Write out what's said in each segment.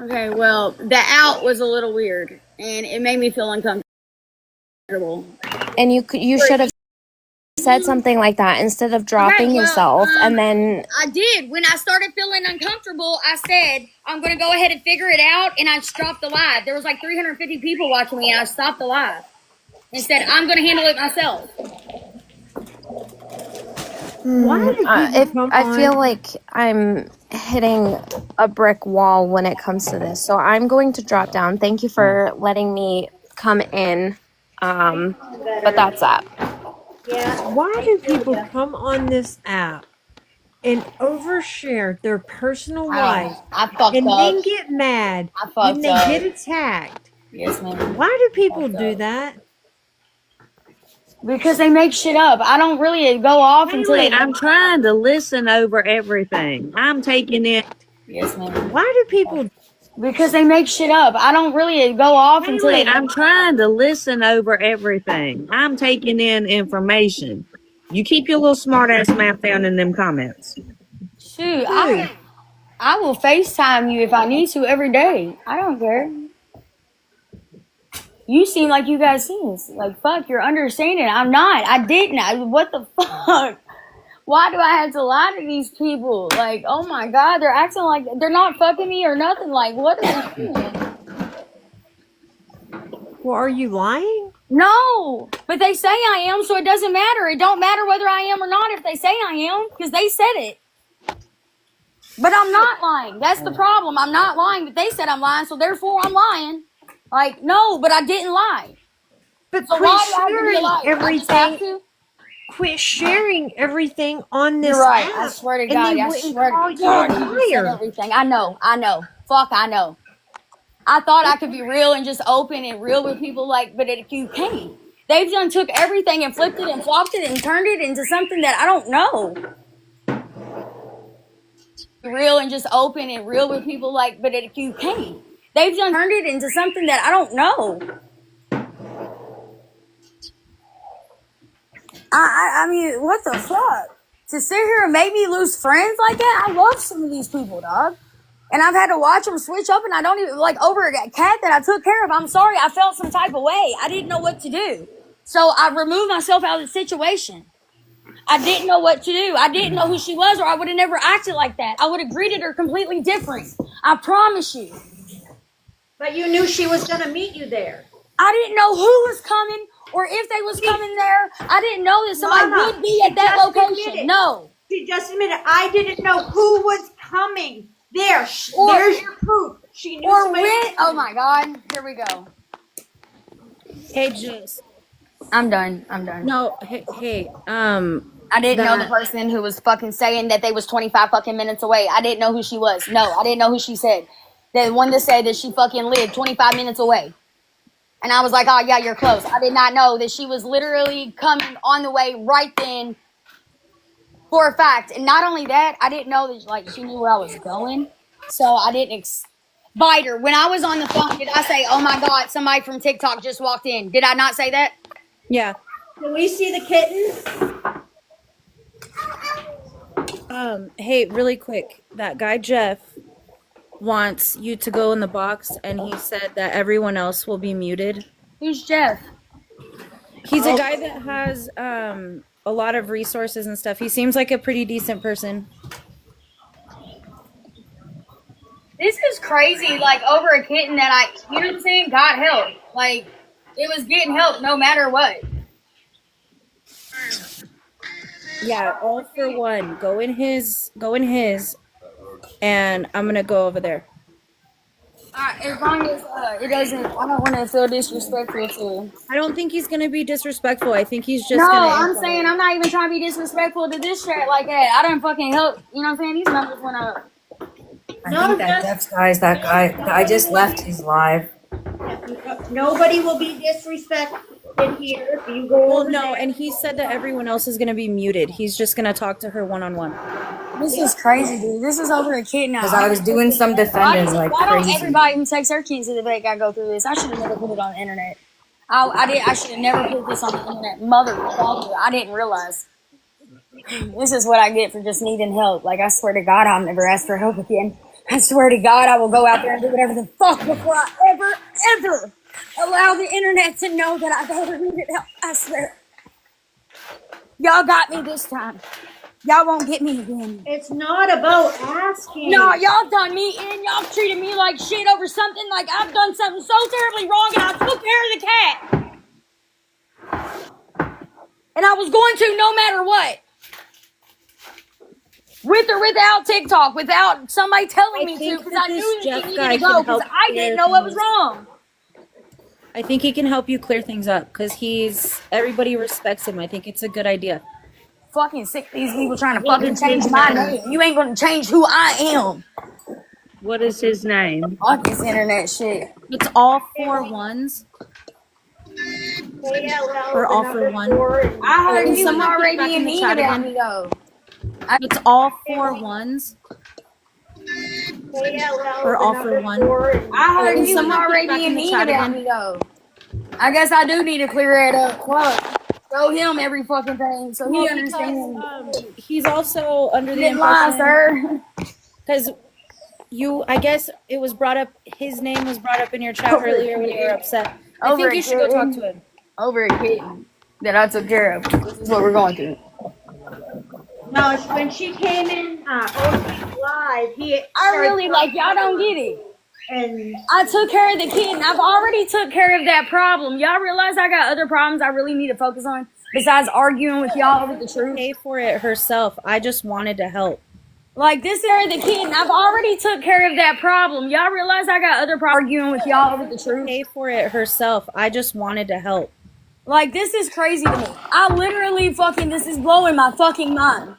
Okay, well, the out was a little weird, and it made me feel uncomfortable. And you should have said something like that instead of dropping yourself. And then I did. When I started feeling uncomfortable, I said, I'm going to go ahead and figure it out, and I stopped the live. There was like 350 people watching me, and I stopped the live and said, I'm going to handle it myself. I feel like I'm hitting a brick wall when it comes to this. So I'm going to drop down. Thank you for letting me come in. But that's that. Yeah. Why do people come on this app and overshare their personal life and then get mad when they get attacked? Yes, ma'am. Why do people do that? Because they make shit up. I don't really go off until I'm trying to listen over everything. I'm taking it. Yes, ma'am. Why do people? Because they make shit up. I don't really go off until I'm trying to listen over everything. I'm taking in information. You keep your little smart ass mouth down in them comments. Shoot, I will FaceTime you if I need to every day. I don't care. You seem like you got sense. Like, fuck, you're understanding. I'm not. I didn't. What the fuck? Why do I have to lie to these people? Like, oh my God, they're acting like they're not fucking me or nothing. Like, what are they doing? Well, are you lying? No, but they say I am, so it doesn't matter. It don't matter whether I am or not if they say I am, because they said it. But I'm not lying. That's the problem. I'm not lying, but they said I'm lying, so therefore I'm lying. Like, no, but I didn't lie. But so quit sharing everything. Quit sharing everything on this You're right. app. I swear to God. I swear to God. You said everything. I know. Fuck, I know. I thought I could be real and just open and real with people, like, but you can't. They've done took everything and flipped it and flopped it and turned it into something that I don't know. Real and just open and real with people, like, but you can't. They've done turned it into something that I don't know. I mean, what the fuck? To sit here and make me lose friends like that? I love some of these people, dog. And I've had to watch them switch up, and I don't even, like, over a cat that I took care of. I'm sorry, I felt some type of way. I didn't know what to do. So I removed myself out of the situation. I didn't know what to do. I didn't know who she was, or I would have never acted like that. I would have greeted her completely different. I promise you. But you knew she was going to meet you there. I didn't know who was coming or if they was coming there. I didn't know that somebody would be at that location. No. She just admitted, I didn't know who was coming there. There's your proof. She knew somebody. Oh my God. Here we go. Hey, Jess. I'm done. No, hey, I didn't know the person who was fucking saying that they was 25 fucking minutes away. I didn't know who she was. No, I didn't know who she said. The one that said that she fucking lived 25 minutes away. And I was like, oh yeah, you're close. I did not know that she was literally coming on the way right then for a fact. And not only that, I didn't know that, like, she knew where I was going. So I didn't bite her. When I was on the phone, did I say, oh my God, somebody from TikTok just walked in? Did I not say that? Yeah. Can we see the kittens? Hey, really quick. That guy, Jeff, wants you to go in the box, and he said that everyone else will be muted. Who's Jeff? He's a guy that has a lot of resources and stuff. He seems like a pretty decent person. This is crazy, like, over a kitten that you know what I'm saying, got help. Like, it was getting help no matter what. Yeah, all for one. Go in his, and I'm gonna go over there. As long as it doesn't, I don't want to feel disrespectful to him. I don't think he's gonna be disrespectful. I think he's just No, gonna. I'm saying I'm not even trying to be disrespectful to this chat like that. I didn't fucking help. You know what I'm saying? These numbers went up. I think that Jeff's guy's that guy. I just left his live. Nobody will be disrespected here. You go Well, over no, there. and he said that everyone else is gonna be muted. He's just gonna talk to her one-on-one. This is crazy, dude. This is over a kid now. Because I was doing some defending like why don't crazy. everybody who takes their kids to the vet gotta go through this? I should have never put it on the internet. I should have never put this on the internet. Mother, father, I didn't realize. This is what I get for just needing help. Like, I swear to God, I'll never ask for help again. I swear to God, I will go out there and do whatever the fuck before I ever allow the internet to know that I've ever needed help. I swear. Y'all got me this time. Y'all won't get me again. It's not about asking. No, y'all done me in. Y'all treated me like shit over something like I've done something so terribly wrong and I took care of the cat. And I was going to no matter what. With or without TikTok, without somebody telling me to, because I knew that she needed to go, because I didn't know what was wrong. I think he can help you clear things up, because everybody respects him. I think it's a good idea. Fucking sick of these people trying to fucking change my name. You ain't gonna change who I am. What is his name? Fuck this internet shit. It's all 4 ones. Or all for one. I heard he was already being mean about me though. It's all 4 ones. Or all for one. I heard he was already being mean about me though. I guess I do need to clear it up. Fuck. Show him every fucking thing so he understands. He's also under the Didn't lie, impression, sir. because I guess it was brought up. His name was brought up in your chat earlier when you were upset. I think you should go talk to him. Over a kitten that I took care of. This is what we're going through. No, when she came in live, I really y'all don't get it. And I took care of the kitten. I've already took care of that problem. Y'all realize I got other problems I really need to focus on besides arguing with y'all over the truth. Pay for it herself. I just wanted to help. Like this area the kitten, I've already took care of that problem. Y'all realize I got other problems arguing with y'all over the truth. Pay for it herself. I just wanted to help. Like this is crazy to me. I literally this is blowing my fucking mind.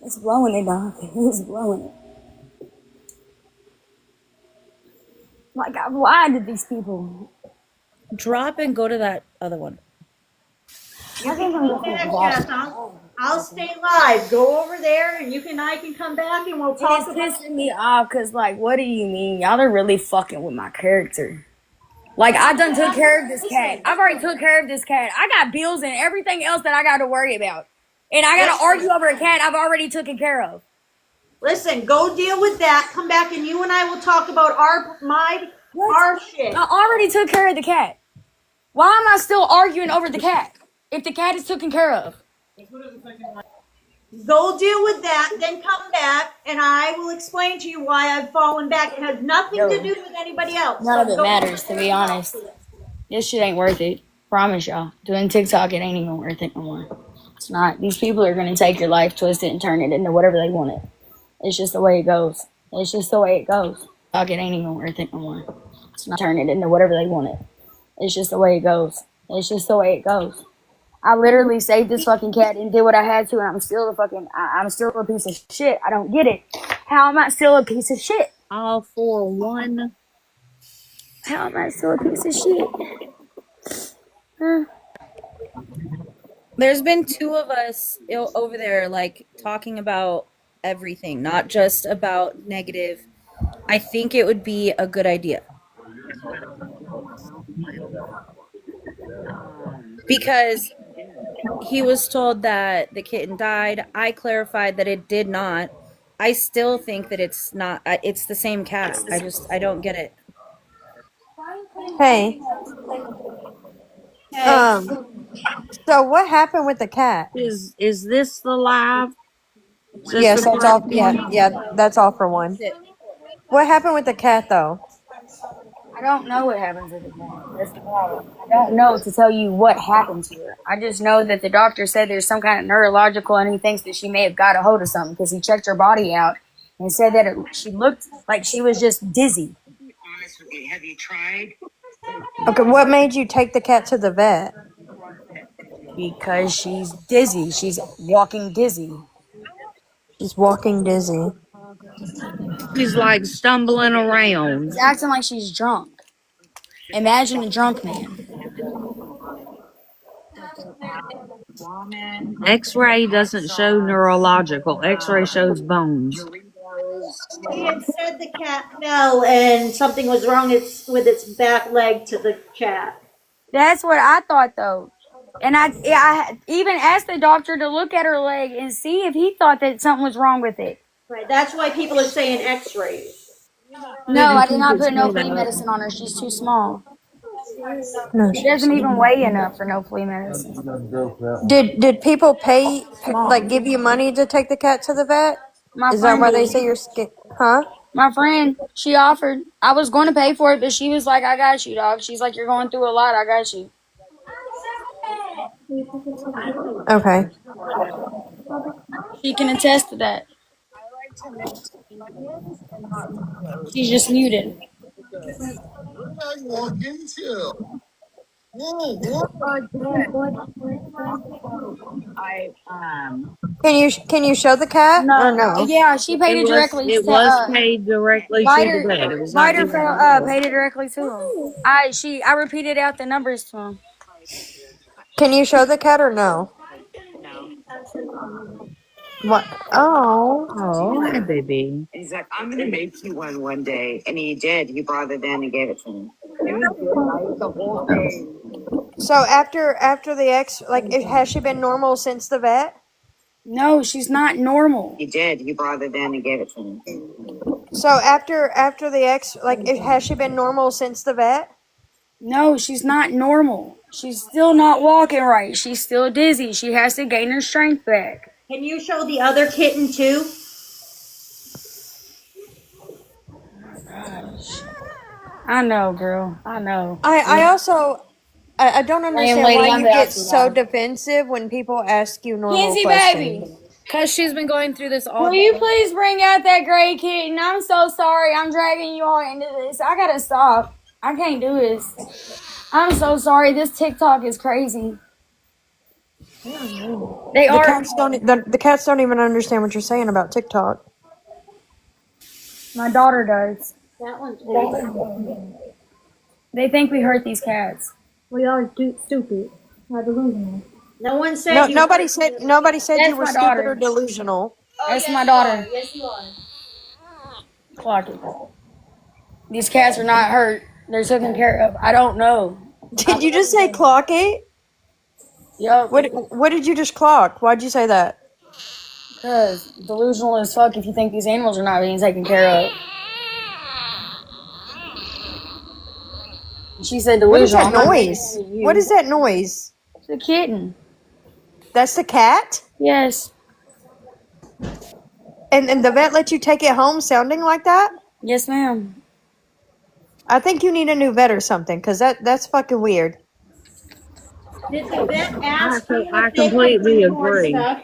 It's blowing it, dog. It's blowing it. Like, why did these people drop and go to that other one? I think I'll stay live. Go over there, and I can come back, and we'll talk. It's pissing me off because, like, what do you mean? Y'all are really fucking with my character. Like, I done took care of this cat. I've already took care of this cat. I got bills and everything else that I got to worry about. And I got to argue over a cat I've already taken care of. Listen, go deal with that. Come back, and you and I will talk about our shit. I already took care of the cat. Why am I still arguing over the cat if the cat is taken care of? Go deal with that, then come back, and I will explain to you why I've fallen back. It has nothing to do with anybody else. None of it matters, to be honest. This shit ain't worth it. Promise y'all. Doing TikTok, it ain't even worth it no more. It's not. These people are going to take your life, twist it, and turn it into whatever they want it. It's just the way it goes. It's just the way it goes. It ain't even worth it no more. It's not. Turn it into whatever they want it. It's just the way it goes. It's just the way it goes. I literally saved this fucking cat and did what I had to, and I'm still I'm still a piece of shit. I don't get it. How am I still a piece of shit? All for one. How am I still a piece of shit? There's been 2 of us over there, like, talking about everything, not just about negative. I think it would be a good idea. Because he was told that the kitten died. I clarified that it did not. I still think that it's not. It's the same cat. I don't get it. Hey. So what happened with the cat? Is this the live? Yes, that's all. Yeah, that's all for one. What happened with the cat, though? I don't know what happens with the cat. That's the problem. I don't know to tell you what happened to her. I just know that the doctor said there's some kind of neurological, and he thinks that she may have got a hold of something because he checked her body out and said that she looked like she was just dizzy. Have you tried? Okay, what made you take the cat to the vet? Because she's dizzy. She's walking dizzy. She's walking dizzy. She's like stumbling around. She's acting like she's drunk. Imagine a drunk man. X-ray doesn't show neurological. X-ray shows bones. He had said the cat fell and something was wrong with its back leg to the cat. That's what I thought, though. And I even asked the doctor to look at her leg and see if he thought that something was wrong with it. Right. That's why people are saying X-rays. No, Didn't I did think not it's put no me flea that. medicine on her. She's too small. No, She doesn't even weigh enough for no flea medicine. Did people Small. give you money to take the cat to the vet? My Is that friend why they did. say you're scared? Huh? My friend, she offered. I was going to pay for it, but she was like, "I got you, dog." She's like, "You're going through a lot. I got you." Okay. She can attest to that. She's just muted. I Can you show the cat or No, no? yeah, she paid it directly It to was paid directly to the Lighter. vet. It was not Lighter given to the paid it directly to him. I repeated out the numbers to him. Can you show the cat or no? no. What? Oh. Oh, hi, baby. And he's like, I'm gonna make you one day, and he did. He brought it in and gave it to me. It was good. I ate the whole thing. So after the has she been normal since the vet? No, she's not normal. He did. He brought it in and gave it to me. So after the has she been normal since the vet? No, she's not normal. She's still not walking right. She's still dizzy. She has to gain her strength back. Can you show the other kitten too? I know, girl. I know. I also I don't understand lady, why I'm you the get outfit so guy. defensive when people ask you normal Kenzie, questions. baby. Because she's been going through this all Will day. you please bring out that gray kitten? I'm so sorry. I'm dragging you all into this. I gotta stop. I can't do this. I'm so sorry. This TikTok is crazy. They are. The cats don't even understand what you're saying about TikTok. My daughter does. That one's They think we hurt these cats. We are stupid. Not delusional. No one said No, you nobody said That's you were my stupid daughter. or delusional. That's my daughter. Yes, you are. Clock it. These cats are not hurt. They're taken care of. I don't know. Did you just say clock it? Yup. What did you just clock? Why'd you say that? Because delusional as fuck if you think these animals are not being taken care of. She said What is delusional. that noise? What is that noise? It's a kitten. That's the cat? Yes. And the vet let you take it home sounding like that? Yes, ma'am. I think you need a new vet or something, because that's fucking weird. Did the vet ask you I if they could completely do more agree. stuff?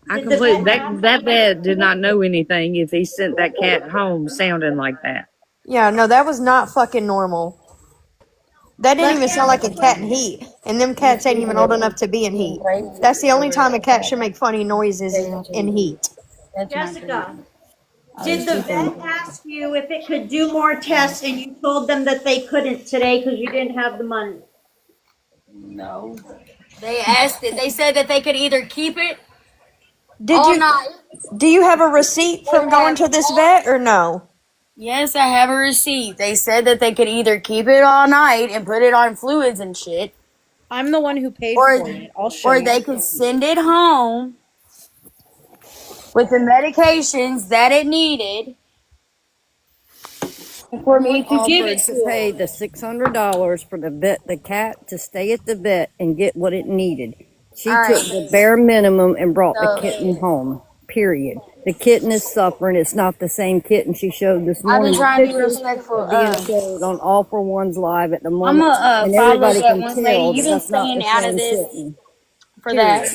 That vet did not know anything if he sent that cat home sounding like that. Yeah, no, that was not fucking normal. That didn't even sound like a cat in heat. And them cats ain't even old enough to be in heat. That's the only time a cat should make funny noises in heat. Jessica, did the vet ask you if it could do more tests and you told them that they couldn't today because you didn't have the money? No. They asked it. They said that they could either keep it night. Do you have a receipt from going to this vet or no? Yes, I have a receipt. They said that they could either keep it all night and put it on fluids and shit. I'm the one who paid for it. I'll show Or you. they could send it home with the medications that it needed for me to give it to Pay the $600 for the cat to stay at the vet and get what it needed. She All took right. the bare minimum and brought the So- kitten home. Period. The kitten is suffering. It's not the same kitten she showed this I've morning. been trying to be Pictures respectful. are being showed on All for One's live at the I'm moment, gonna and follow everybody up can once, tell lady. that You've been that's not staying the out of same this kitten. for that.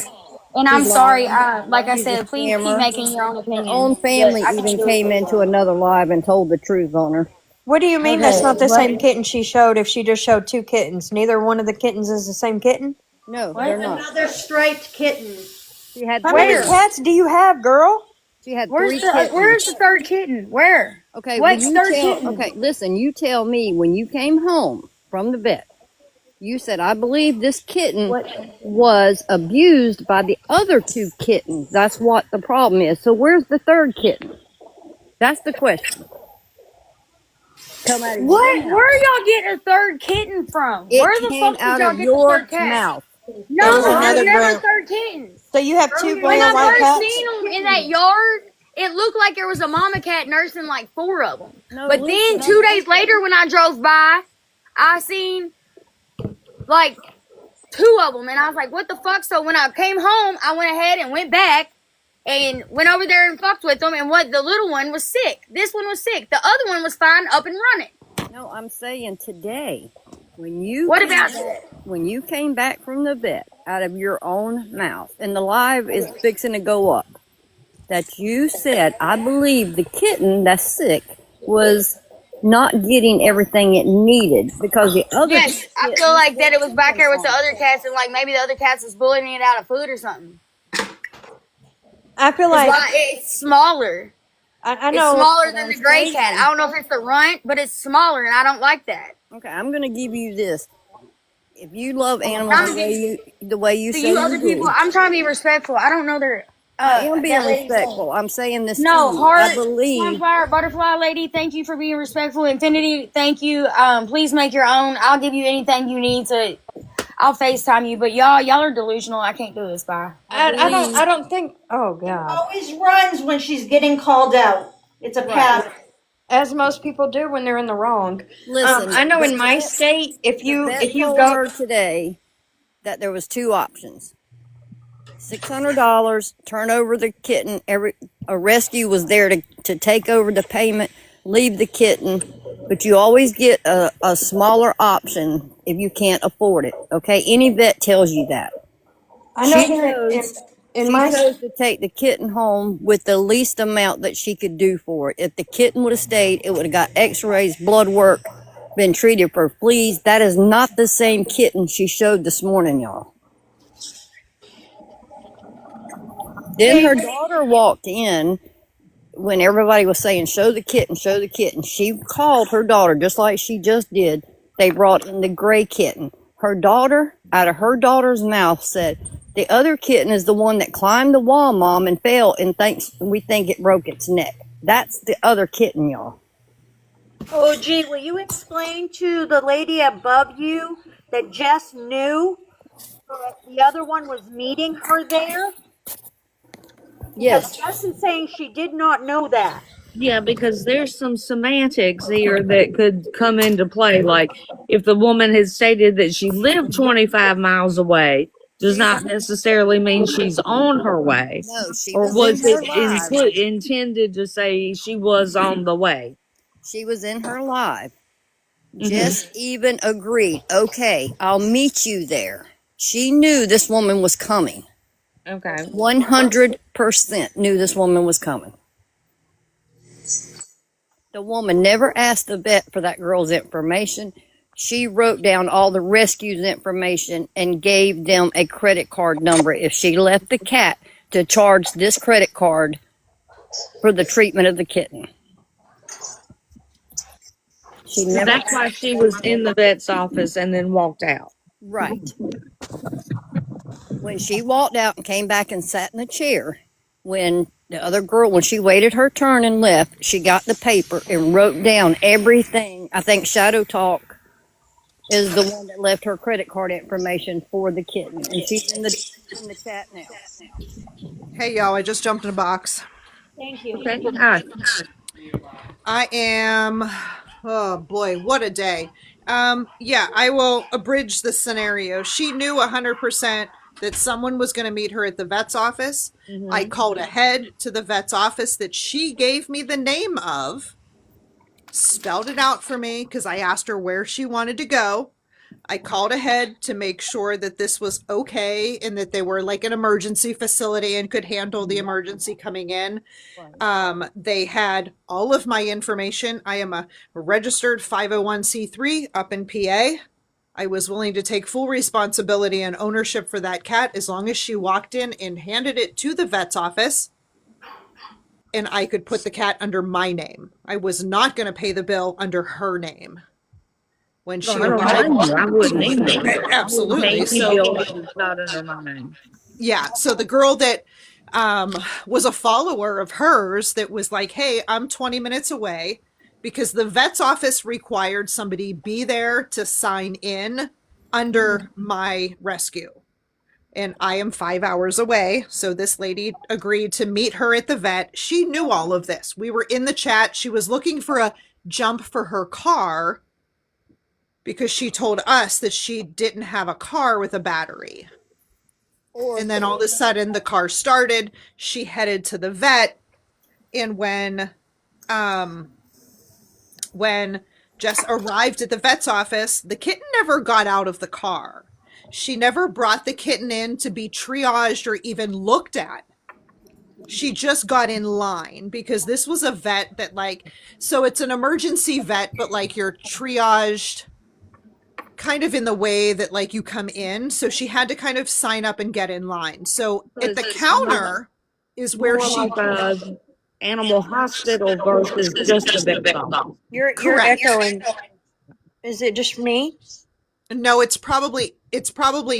And I'm She's sorry. lying. Like I She's a said, please keep scammer. making your own Her opinion. own But family I can't even do it came for into you. another live and told the truth on her. What do you mean that's Okay, not the what? same kitten she showed if she just showed two kittens? Neither one of the kittens is the same kitten? No, What? they're not. Another striped kitten. She had How many Where? cats do you have, girl? She had Where's 3 the kittens. Where's the third kitten? Where? Okay, What well, third kitten? okay, listen, you tell me when you came home from the vet, you said, I believe this kitten was abused by the other 2 kittens. That's what the problem is. So where's the third kitten? That's the question. Come out of your What? mouth. Where are y'all getting a third kitten from? It Where the came fuck did out y'all of get the your third cat? mouth. No, was there's another never brown. 13. So you have two When brown and I white first cats? seen them in that yard, it looked like there was a mama cat nursing like 4 of them. No, But then 2 days later, when I drove by, I seen like 2 of them, and I was like, "What the fuck?" So when I came home, I went ahead and went back and went over there and fucked with them. And what the little one was sick. This one was sick. The other one was fine, up and running. No, I'm saying today, when you What came about back, when you came back from the vet out of your own mouth, and the live is fixing to go up, that you said, I believe the kitten that's sick was not getting everything it needed because the other Yes, I feel like that it was back here with the other cats, and like maybe the other cats was bullying it out of food or something. I feel like It's smaller. I It's know. smaller than the gray cat. I don't know if it's the runt, but it's smaller, and I don't like that. Okay, I'm going to give you this. If you love animals the way you To say you you other people, do, I'm trying to be respectful. I don't know their. I am being that lady's respectful. name. I'm saying this No, to you. heart, I believe. sunflower, butterfly lady, thank you for being respectful. Infinity, thank you. Please make your own. I'll give you anything you need to. I'll FaceTime you, but y'all are delusional. I can't do this, bye. I don't think. Oh God. Always runs when she's getting called out. It's a pattern. As most people do when they're in the wrong. Listen, I know the in my vet- state, if the you vet told go, her today that there was 2 options. $600, turn over the kitten. A rescue was there to take over the payment, leave the kitten, but you always get a smaller option if you can't afford it. Okay, any vet tells you that. I know She chose to take the kitten home with the least amount that she could do for it. If the kitten would have stayed, it would have got x-rays, blood work, been treated for fleas. That is not the same kitten she showed this morning, y'all. Then her daughter walked in when everybody was saying, show the kitten, show the kitten. She called her daughter, just like she just did. They brought in the gray kitten. Her daughter, out of her daughter's mouth, said, the other kitten is the one that climbed the wall, Mom, and fell, and we think it broke its neck. That's the other kitten, y'all. Oh, gee, will you explain to the lady above you that Jess knew that the other one was meeting her there? Yes. Because Jess is saying she did not know that. Yeah, because there's some semantics here that could come into play. Like if the woman had stated that she lived 25 miles away, does not necessarily mean she's on her way. No, she Or was in her it live. intended to say she was on the way? She was in her live. Jess even agreed, okay, I'll meet you there. She knew this woman was coming. Okay. 100% knew this woman was coming. The woman never asked the vet for that girl's information. She wrote down all the rescue's information and gave them a credit card number if she left the cat to charge this credit card for the treatment of the kitten. That's why she was in the vet's office and then walked out. Right. When she walked out and came back and sat in the chair, when the other girl, when she waited her turn and left, she got the paper and wrote down everything. I think Shadow Talk is the one that left her credit card information for the kitten. And she's in the chat now. Hey, y'all, I just jumped in a box. Thank you. Okay. Hi. I am, oh boy, what a day. Yeah, I will abridge the scenario. She knew 100% that someone was going to meet her at the vet's office. I called ahead to the vet's office that she gave me the name of, spelled it out for me because I asked her where she wanted to go. I called ahead to make sure that this was okay and that they were like an emergency facility and could handle the emergency coming in. They had all of my information. I am a registered 501c3 up in PA. I was willing to take full responsibility and ownership for that cat as long as she walked in and handed it to the vet's office and I could put the cat under my name. I was not going to pay the bill under her name. When she I wouldn't either. Absolutely. So it's not under my name. Yeah. So the girl that was a follower of hers that was like, hey, I'm 20 minutes away, because the vet's office required somebody be there to sign in under my rescue. and I am 5 hours away. So this lady agreed to meet her at the vet. She knew all of this. We were in the chat. She was looking for a jump for her car because she told us that she didn't have a car with a battery. And then all of a sudden the car started. She headed to the vet. And when Jess arrived at the vet's office, the kitten never got out of the car. She never brought the kitten in to be triaged or even looked at. She just got in line because this was a vet that, like, so it's an emergency vet, but like you're triaged kind of in the way that like you come in. So she had to kind of sign up and get in line. So at the counter is where she like animal hospital versus just a vet shop. You're echoing. Is it just me? No, it's probably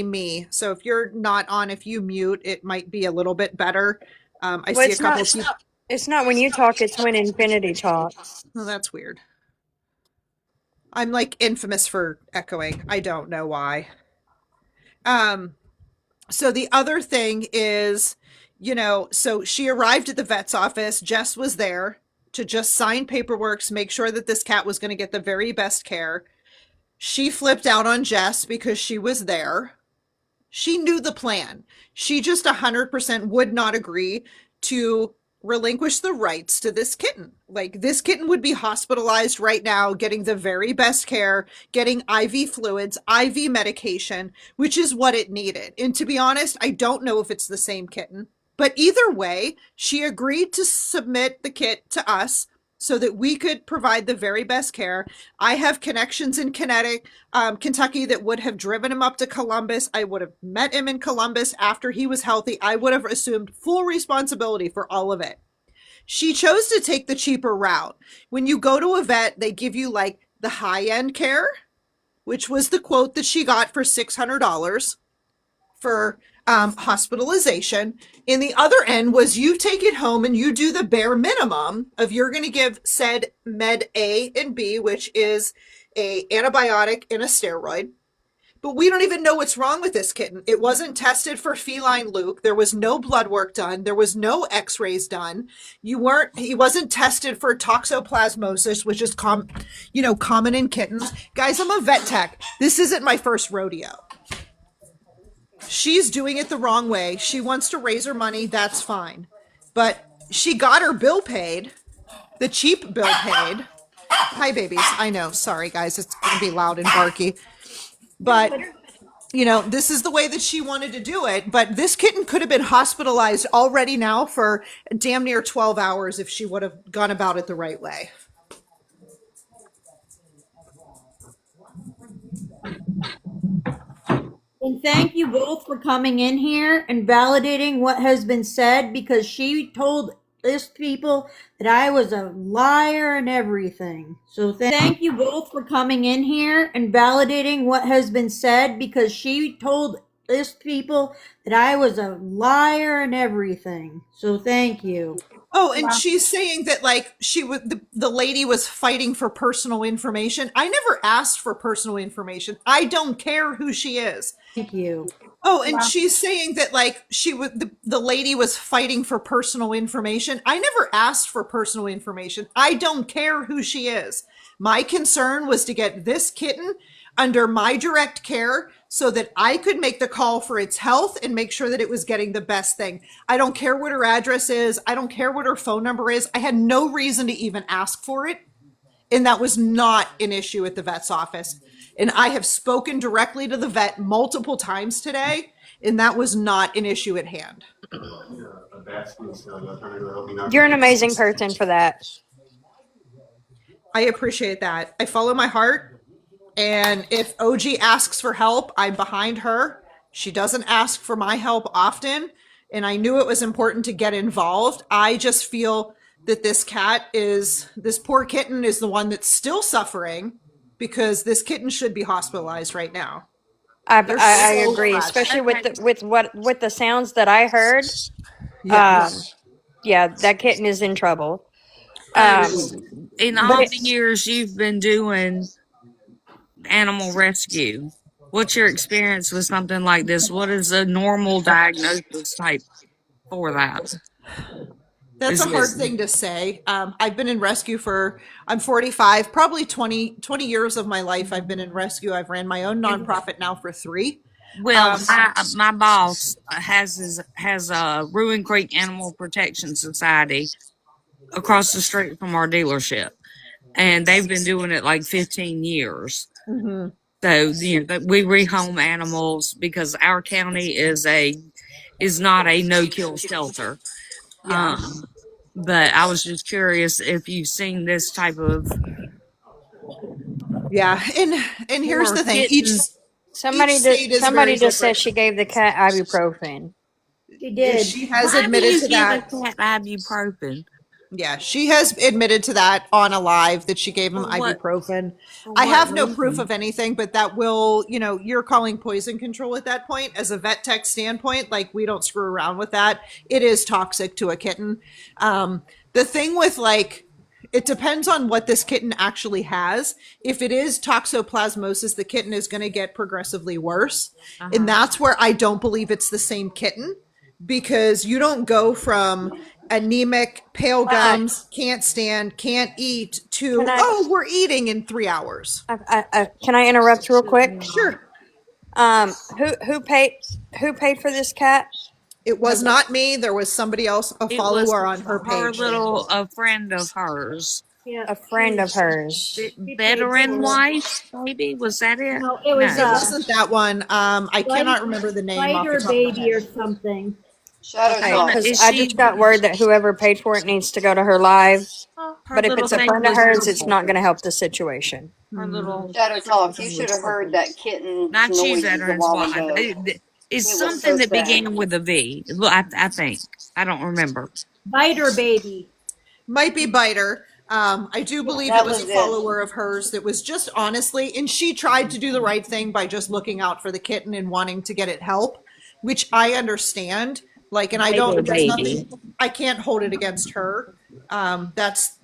me. So if you're not on, if you mute, it might be a little bit better. I see a couple of people. It's not when you talk, it's when Infinity talks. Oh, that's weird. I'm like infamous for echoing. I don't know why. So the other thing is, you know, so she arrived at the vet's office. Jess was there to just sign paperwork, make sure that this cat was going to get the very best care. She flipped out on Jess because she was there. She knew the plan. She just 100% would not agree to relinquish the rights to this kitten. Like, this kitten would be hospitalized right now, getting the very best care, getting IV fluids, IV medication, which is what it needed. And to be honest, I don't know if it's the same kitten, but either way, she agreed to submit the kit to us so that we could provide the very best care. I have connections in Kentucky that would have driven him up to Columbus. I would have met him in Columbus after he was healthy. I would have assumed full responsibility for all of it. She chose to take the cheaper route. When you go to a vet, they give you like the high-end care, which was the quote that she got for $600 for hospitalization. And the other end was you take it home and you do the bare minimum of you're going to give said med A and B, which is a antibiotic and a steroid. But we don't even know what's wrong with this kitten. It wasn't tested for feline Luke. There was no blood work done. There was no x-rays done. He wasn't tested for toxoplasmosis, which is common in kittens. Guys, I'm a vet tech. This isn't my first rodeo. She's doing it the wrong way. She wants to raise her money. That's fine. But she got her bill paid, the cheap bill paid. Hi, babies. I know. Sorry, guys. It's going to be loud and barky. But, you know, this is the way that she wanted to do it. But this kitten could have been hospitalized already now for damn near 12 hours if she would have gone about it the right way. And thank you both for coming in here and validating what has been said, because she told this people that I was a liar and everything. So thank you both for coming in here and validating what has been said, because she told this people that I was a liar and everything. So thank you. Oh, and she's saying that like the lady was fighting for personal information. I never asked for personal information. I don't care who she is. Thank you. Oh, and she's saying that like the lady was fighting for personal information. I never asked for personal information. I don't care who she is. My concern was to get this kitten under my direct care so that I could make the call for its health and make sure that it was getting the best thing. I don't care what her address is. I don't care what her phone number is. I had no reason to even ask for it. And that was not an issue at the vet's office. And I have spoken directly to the vet multiple times today, and that was not an issue at hand. You're an amazing person for that. I appreciate that. I follow my heart. And if OG asks for help, I'm behind her. She doesn't ask for my help often. And I knew it was important to get involved. I just feel that this poor kitten is the one that's still suffering, because this kitten should be hospitalized right now. I agree, especially with the sounds that I heard. Yeah, that kitten is in trouble. In all the years you've been doing animal rescue, What's your experience with something like this? What is a normal diagnosis type for that? That's Is a hard it thing to say. I've been in rescue I'm 45, probably 20 years of my life I've been in rescue. I've ran my own nonprofit now for 3. well, my boss has a Ruin Creek Animal Protection Society across the street from our dealership, and they've been doing it like 15 years. Mhm. So we rehome animals because our county is not a no kill shelter. Yeah. But I was just curious if you've seen this type of Yeah. And here's poor the thing. kitten. Somebody state is somebody very just different. said she gave the cat ibuprofen. She did. She has Why do admitted you to give a that. cat ibuprofen? Yeah, she has admitted to that on a live that she gave him For what? ibuprofen. For I what have no proof reason? of anything, but that will, you're calling poison control at that point. As a vet tech standpoint, like we don't screw around with that. It is toxic to a kitten. The thing with it depends on what this kitten actually has. If it is toxoplasmosis, the kitten is going to get progressively worse. And that's where I don't believe it's the same kitten, because you don't go from anemic, pale gums, can't stand, can't eat to, we're eating in 3 hours. Can I interrupt real quick? Sure. Who paid for this cat? It was not me. There was somebody else, a It was follower on her page. a friend of hers. Yeah, A friend of hers. Veteran wife, maybe? Was that it? No, it was It wasn't that one. I cannot remember the name off the Spider top of my Baby head. or something. Okay, because Is I she- just got word that whoever paid for it needs to go to her live. Her But if little it's a thing friend of was hers, it's purple. not going to help the situation. Her little Shadow Talk, you should have heard that kitten not you, noises a veterans while wife. ago. It's was something so that sad. began with a V. Well, I think. I don't remember. Spider Baby. Might be Biter. I do believe that it was a was it. follower of hers that was just honestly, and she tried to do the right thing by just looking out for the kitten and wanting to get it help, which I understand. And I don't, there's nothing, I can't hold it against her. That's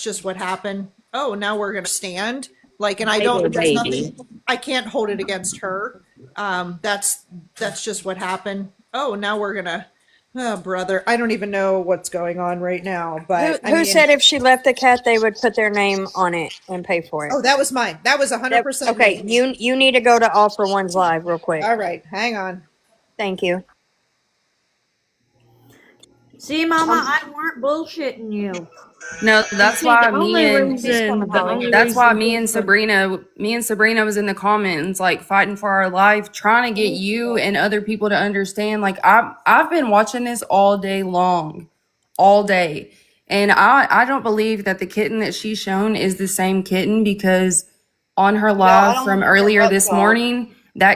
just what happened. Oh, now we're gonna stand. And I don't, there's nothing, I can't hold it against her. That's just what happened. Oh, now we're gonna, oh brother, I don't even know what's going on right now. But Who said if she left the cat, they would put their name on it and pay for it? Oh, that was mine. That was 100%. Okay, you need to go to All for One's live real quick. All right, hang on. Thank you. See, Mama, I weren't bullshitting you. No, that's why me me and Sabrina was in the comments, like fighting for our life, trying to get you and other people to understand. Like I've been watching this all day long, all day. And I don't believe that the kitten that she's shown is the same kitten, because on her live from earlier this morning, the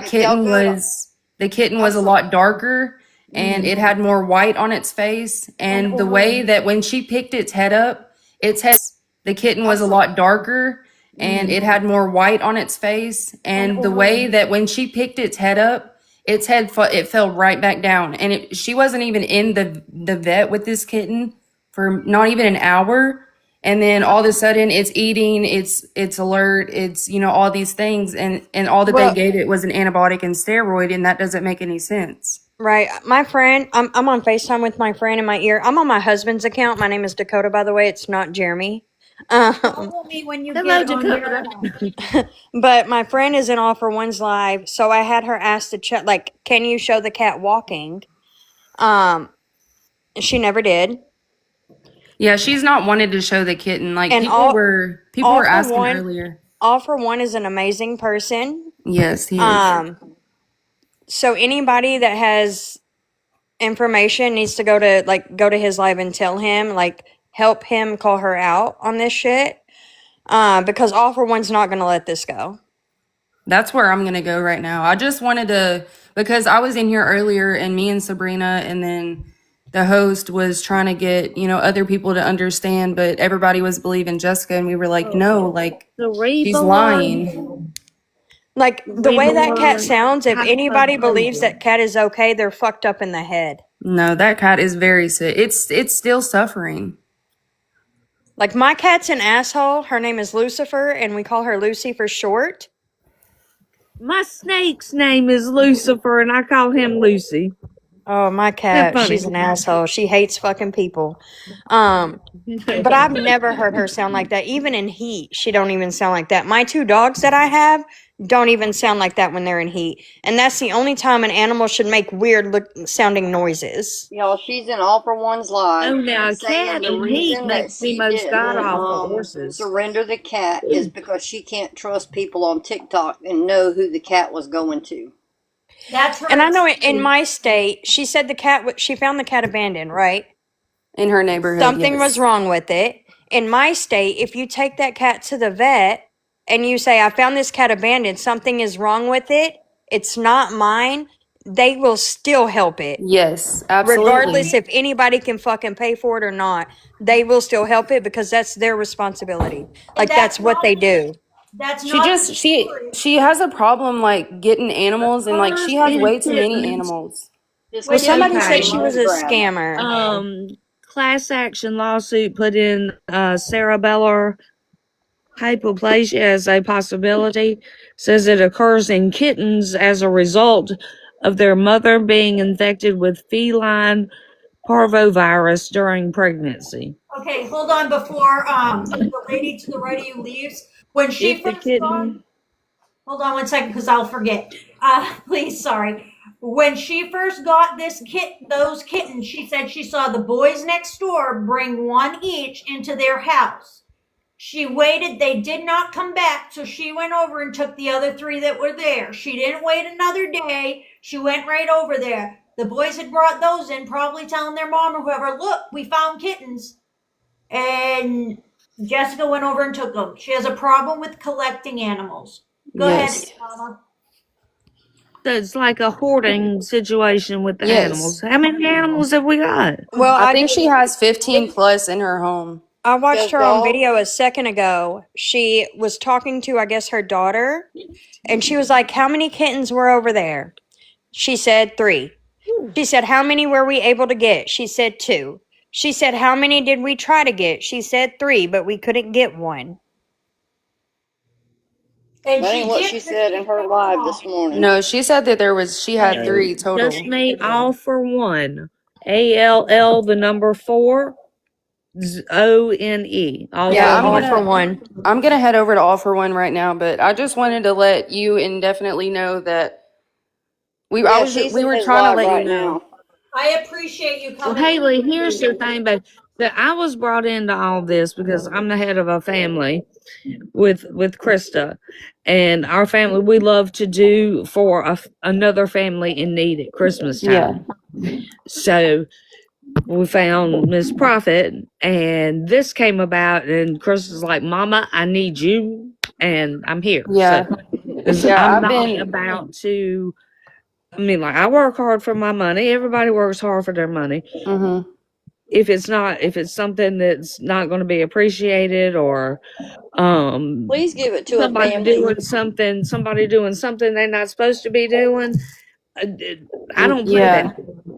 kitten was a lot darker. And it had more white on its face. And the way that when she picked its head up, the kitten was a lot darker and it had more white on its face. And the way that when she picked its head up, it fell right back down. And she wasn't even in the vet with this kitten for not even an hour. And then all of a sudden it's eating, it's alert, it's, all these things. And all that they gave it was an antibiotic and steroid. And that doesn't make any sense. Right. My friend, I'm on FaceTime with my friend in my ear. I'm on my husband's account. My name is Dakota, by the way. It's not Jeremy. Call me when you get on your account. But my friend is in All for One's live, so I had her ask to check, can you show the cat walking? She never did. Yeah, she's not wanted to show the kitten. And people were asking earlier. All for One is an amazing person. Yes, he is. So anybody that has information needs to go to his live and tell him, help him call her out on this shit. Because All for One's not going to let this go. That's where I'm going to go right now. I just wanted to, because I was in here earlier and me and Sabrina and then the host was trying to get, other people to understand, but everybody was believing Jessica and we were like, no, she's lying. The way that cat sounds, if anybody believes that cat is okay, they're fucked up in the head. No, that cat is very sick. It's still suffering. My cat's an asshole. Her name is Lucifer, and we call her Lucy for short. My snake's name is Lucifer, and I call him Lucy. Oh, my That's cat, funny. she's an asshole. She hates fucking people. But I've never heard her sound like that. Even in heat, she don't even sound like that. My 2 dogs that I have don't even sound like that when they're in heat. And that's the only time an animal should make weird sounding noises. Y'all, she's in All for One's live. Oh, now a saying cat the in heat reason that makes the she most god didn't awful horses. surrender the cat is because she can't trust people on TikTok and know who the cat was going to. That's right. And I know in my state, she said she found the cat abandoned, right? In her neighborhood, Something yes. was wrong with it. In my state, if you take that cat to the vet and you say, I found this cat abandoned, something is wrong with it, it's not mine, they will still help it. Yes, absolutely. Regardless if anybody can fucking pay for it or not, they will still help it because that's their responsibility. Like that's what they do. That's She not just she has a problem like getting animals, and like she has way too many animals. Just Well, give somebody it said to she her was to a grab. scammer. Class action lawsuit put in cerebellar hypoplasia as a possibility. Says it occurs in kittens as a result of their mother being infected with feline parvovirus during pregnancy. Okay, hold on before the lady to the right of you leaves. When she If the first kitten, hold on one second because I'll forget. Please, sorry. When she first got those kittens, she said she saw the boys next door bring one each into their house. She waited, they did not come back, so she went over and took the other 3 that were there. She didn't wait another day. She went right over there. The boys had brought those in, probably telling their mom or whoever, look, we found kittens. And Jessica went over and took them. She has a problem with collecting animals. Go ahead, Mama. so it's like a hoarding situation with the Yes. animals. How many animals have we got? Well, I think she has 15 plus in her home. I watched Does her on dog- video a second ago. She was talking to, I guess, her daughter, and she was like, how many kittens were over there? She said 3. She said, how many were we able to get? She said 2. She said, how many did we try to get? She said 3, but we couldn't get one. And That ain't what she said in her live this morning. No, she said that she had 3 total. Just me, All for One. ALL, the number 4, ONE. All Yeah, for All one. for one. I'm gonna head over to All for One right now, but I just wanted to let you indefinitely know that we were trying to let you know. I appreciate you Well, coming. Haley, here's the thing, but that I was brought into all this because I'm the head of a family with Krista, and our family we love to do for another family in need at Christmas time. Yeah. So we found MissProffitt, and this came about, and Krista's like, "Mama, I need you," and I'm here. Yeah. So, I'm not about to. I mean, like, I work hard for my money. Everybody works hard for their money. Mm-hmm. If it's something that's not going to be appreciated, or Please give it to somebody a family. somebody doing something they're not supposed to be doing, I don't play Yeah, that.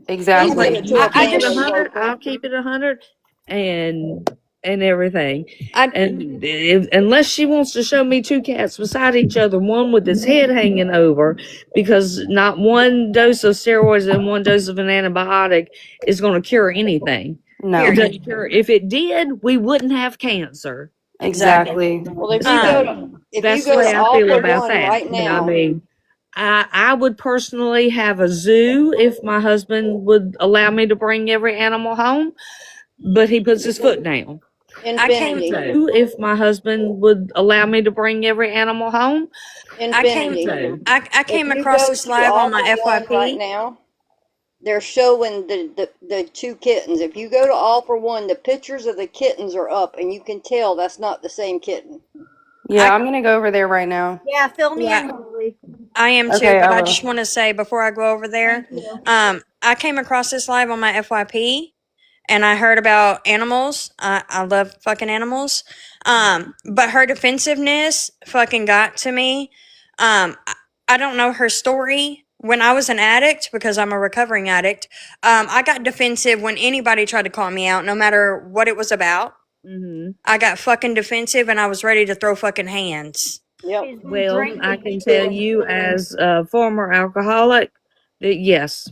exactly. Like, Please give it to a I keep it family. 100. I'll keep it 100, and everything. And unless she wants to show me 2 cats beside each other, one with its head hanging over, because not one dose of steroids and one dose of an antibiotic is going to cure anything. No. It doesn't cure. If it did, we wouldn't have cancer. Exactly. Well, if you go to That's the way I All feel for about One that. right But I now, mean, I would personally have a zoo if my husband would allow me to bring every animal home, but he puts his foot down. Infinity. If my husband would allow me to bring every animal home, Infinity. I came If you across go this to live All on my for One FYP. right now. They're showing the 2 kittens. If you go to All for One, the pictures of the kittens are up, and you can tell that's not the same kitten. Yeah, I'm gonna go over there right now. Yeah, fill me Yeah. in, Haley. I am too, Okay, but I I will. just want to say before I go over there, I came across this live on my FYP, and I heard about animals. I love fucking animals. But her defensiveness fucking got to me. I don't know her story. When I was an addict, because I'm a recovering addict, I got defensive when anybody tried to call me out, no matter what it was about. Mm-hmm. I got fucking defensive, and I was ready to throw fucking hands. Yep. Well, I can tell you as a former alcoholic that yes,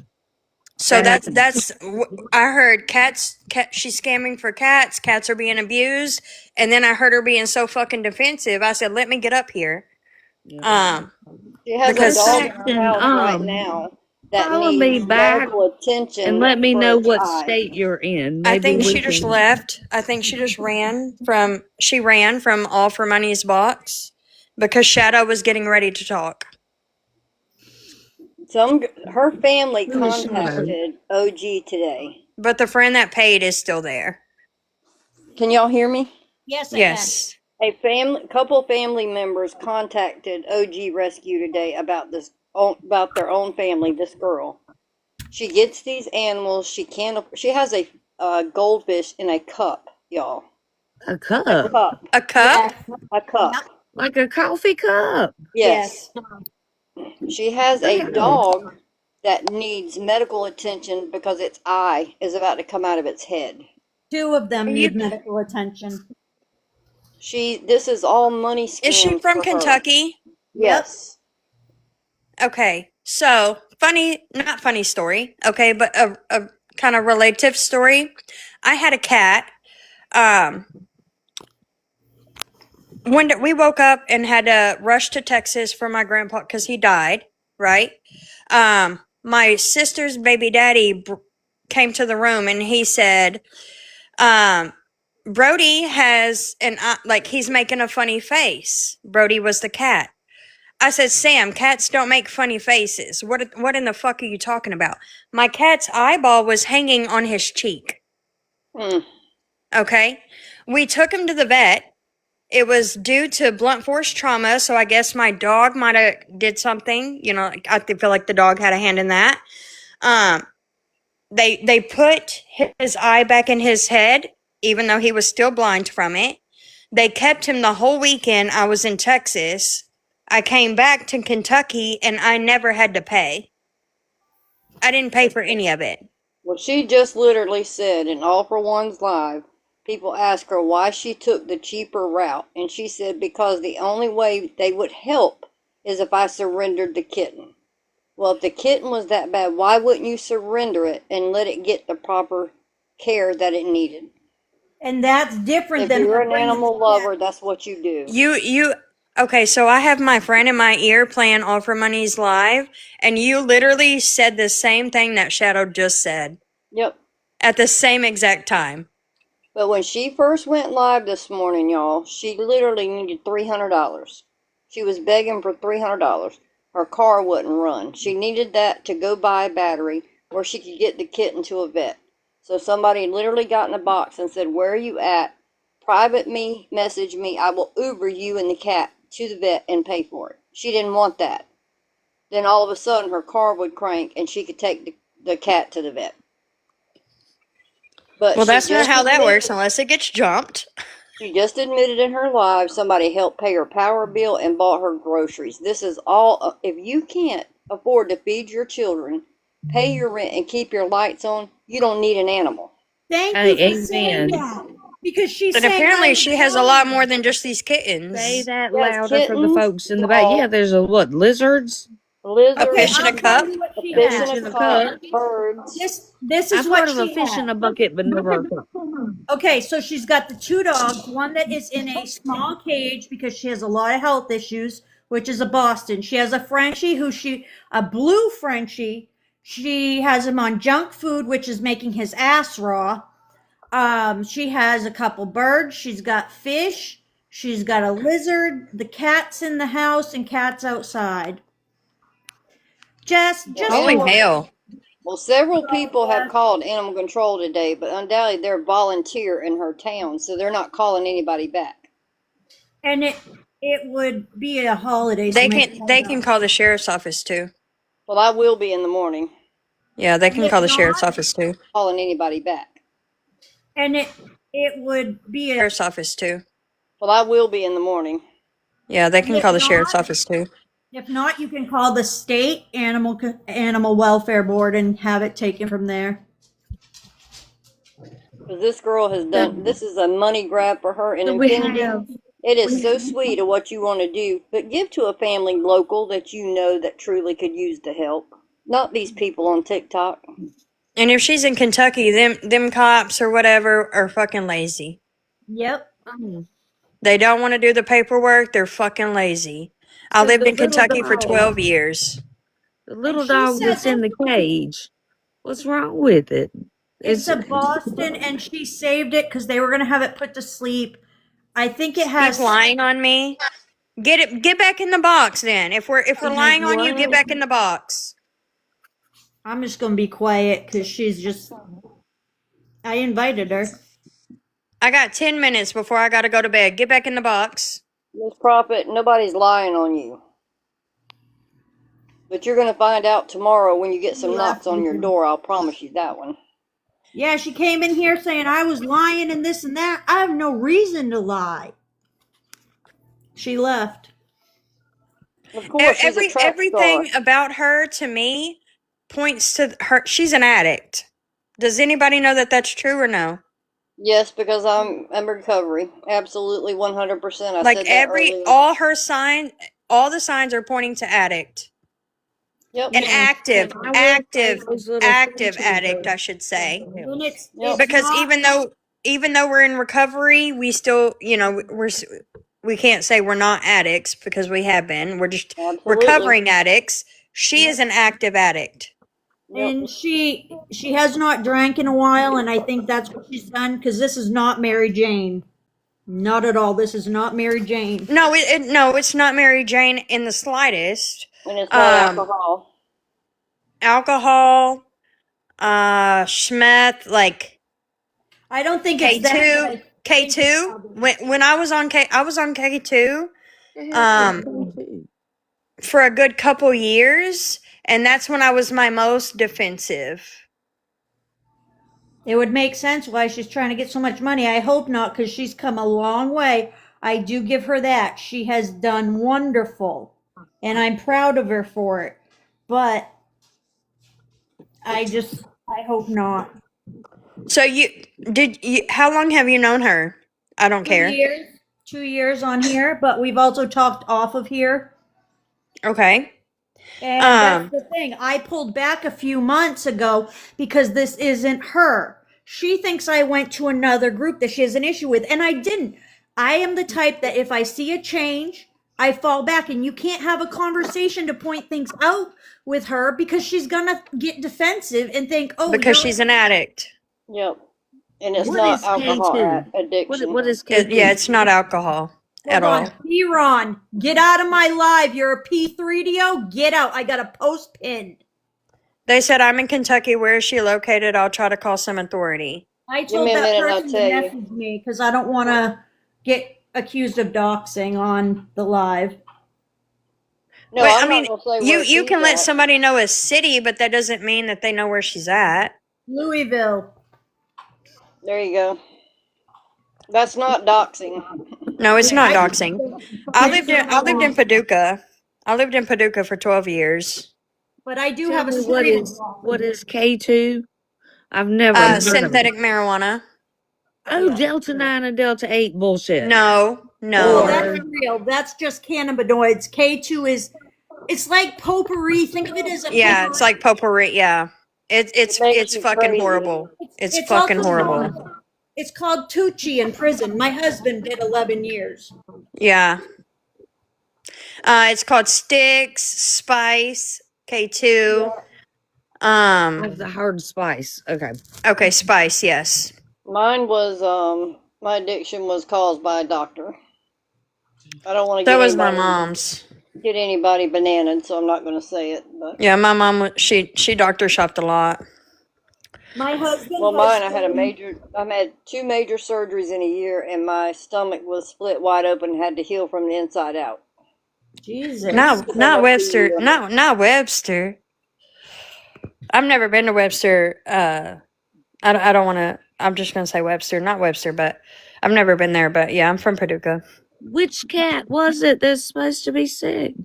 So that that's I heard she's scamming for cats. Cats are being abused, and then I heard her being so fucking defensive. I said, "Let me get up here." She has a Because dog in her house right now that follow me needs back medical attention and let me for know its what eye. state you're in. I Maybe think we she just can. left. I think she just ran from All for Money's box because Shadow was getting ready to talk. Her family Who is Shadow? contacted OG today. But the friend that paid is still there. Can y'all hear me? Yes, I Yes. A couple family members contacted OG Rescue today about their own family. This girl, she gets these animals. She has a goldfish in a cup, y'all. A cup. A cup. A cup? A cup. Like a coffee cup. Yes. She has a dog that needs medical attention because its eye is about to come out of its head. 2 of them need medical attention. This is all money scams. Is she from Kentucky? Yes. Okay. So, not funny story, okay, but a kind of relative story. I had a cat. When we woke up and had to rush to Texas for my grandpa because he died, right? My sister's baby daddy came to the room and he said, Brody has he's making a funny face. Brody was the cat. I said, Sam, cats don't make funny faces. What in the fuck are you talking about? My cat's eyeball was hanging on his cheek. Okay? We took him to the vet. It was due to blunt force trauma, so I guess my dog might have did something. You know, I feel like the dog had a hand in that. They put his eye back in his head, even though he was still blind from it. They kept him the whole weekend. I was in Texas. I came back to Kentucky, and I never had to pay. I didn't pay for any of it. Well, she just literally said in All for One's Live, people asked her why she took the cheaper route, and she said because the only way they would help is if I surrendered the kitten. Well, if the kitten was that bad, why wouldn't you surrender it and let it get the proper care that it needed? And that's different if than you're an animal lover, that's what you do. Okay, so I have my friend in my ear playing All for Money's live, and you literally said the same thing that Shadow just said. Yep. At the same exact time. But when she first went live this morning, y'all, she literally needed $300. She was begging for $300. Her car wouldn't run. She needed that to go buy a battery where she could get the kitten to a vet. So somebody literally got in a box and said, where are you at? Private me, message me. I will Uber you and the cat to the vet and pay for it. She didn't want that. Then all of a sudden her car would crank and she could take the cat to the vet. But well, that's not how that works unless it gets jumped. She just admitted in her live somebody helped pay her power bill and bought her groceries. This is all, if you can't afford to feed your children, pay your rent, and keep your lights on, you don't need an animal. Thank you for saying that. Because she's But apparently she has a lot more than just these kittens. Say that louder for the folks in the back. Yeah, there's lizards? Lizards. A fish in a cup? A fish in a cup. Birds. This is I've what heard of a she fish had. in a bucket, but never a cup. Okay, so she's got the 2 dogs, one that is in a small cage because she has a lot of health issues, which is a Boston. She has a Frenchie a blue Frenchie. She has him on junk food, which is making his ass raw. She has a couple birds. She's got fish. She's got a lizard. The cat's in the house and cat's outside. Just Holy hell. Well, several people have called animal control today, but undoubtedly they're volunteer in her town, so they're not calling anybody back. And it would be a holiday. They can call the sheriff's office too. Well, I will be in the morning. Yeah, they can call the sheriff's office too. Calling anybody back. And it would be a sheriff's office too. Well, I will be in the morning. Yeah, they can call the sheriff's office too. If not, you can call the state animal welfare board and have it taken from there. Because this girl has done, this is a money grab for her. And It is so sweet of what you want to do, but give to a family local that you know that truly could use the help. Not these people on TikTok. And if she's in Kentucky, them cops or whatever are fucking lazy. Yep. They don't want to do the paperwork. They're fucking lazy. I lived in Kentucky for 12 years. The little And she dog said that's in the cage. What's wrong with it? It's a Boston, and she saved it because they were going to have it put to sleep. I think it has. Keep lying on me. Get back in the box then. If we're lying on you, get back in the box. I'm just going to be quiet because she's just. I invited her. I got 10 minutes before I got to go to bed. Get back in the box. MissProffitt, nobody's lying on you. But you're going to find out tomorrow when you get some knocks on your door. I'll promise you that one. Yeah, she came in here saying I was lying and this and that. I have no reason to lie. She left. Of course, she's a track everything star. about her to me points to her. She's an addict. Does anybody know that that's true or no? Yes, because I'm in recovery. Absolutely 100%. I Like said that earlier. all the signs are pointing to addict. Yep. An active addict, I should say. Because even though we're in recovery, we still, we can't say we're not addicts because we have been. We're just recovering addicts. She is an active addict. And she has not drank in a while, and I think that's what she's done because this is not Mary Jane. Not at all. This is not Mary Jane. No, it's not Mary Jane in the slightest. And it's not alcohol. Alcohol, Schmeth, like I don't think K2, it's that. K2. When I was on K2, for a good couple years, and that's when I was my most defensive. It would make sense why she's trying to get so much money. I hope not, because she's come a long way. I do give her that. She has done wonderful, and I'm proud of her for it. But I hope not. So how long have you known her? I don't care. 2 years on here, but we've also talked off of here. Okay. And that's the thing. I pulled back a few months ago because this isn't her. She thinks I went to another group that she has an issue with, and I didn't. I am the type that if I see a change, I fall back, and you can't have a conversation to point things out with her because she's gonna get defensive and think, oh, because she's an addict. Yep. And it's not alcohol addiction. What is K2? Yeah, it's not alcohol at all. P-Ron, get out of my live. You're a P3DO. Get out. I got a post pinned. They said, I'm in Kentucky. Where is she located? I'll try to call some authority. I told that person to message me because I don't want to get accused of doxing on the live. No, I mean, you can let somebody know a city, but that doesn't mean that they know where she's at. Louisville. There you go. That's not doxing. No, it's not doxing. I lived in Paducah. I lived in Paducah for 12 years. But I do Tell have a me story. what is K2? I've never heard synthetic of it. marijuana. Oh, Delta 9 and Delta 8 bullshit. No. Oh, that's real. That's just cannabinoids. K2 is, it's like potpourri. Think of it as a potpourri. It's like potpourri. Yeah, it's fucking crazy. Horrible. It's fucking horrible. It's called Tucci in prison. My husband did 11 years. Yeah. It's called Sticks, Spice, K2. The hard spice. Okay. Okay, Spice. Yes. Mine was my addiction was caused by a doctor. I don't want to. That was my mom's. Get anybody bananaed, so I'm not going to say it. But yeah, my mom she doctor shopped a lot. My husband. Well, mine I had 2 major surgeries in a year, and my stomach was split wide open and had to heal from the inside out. Jesus. Not Webster. Not Webster. I've never been to Webster. I don't want to. I'm just going to say Webster, not Webster, but I've never been there. But yeah, I'm from Paducah. Which cat was it that's supposed to be sick?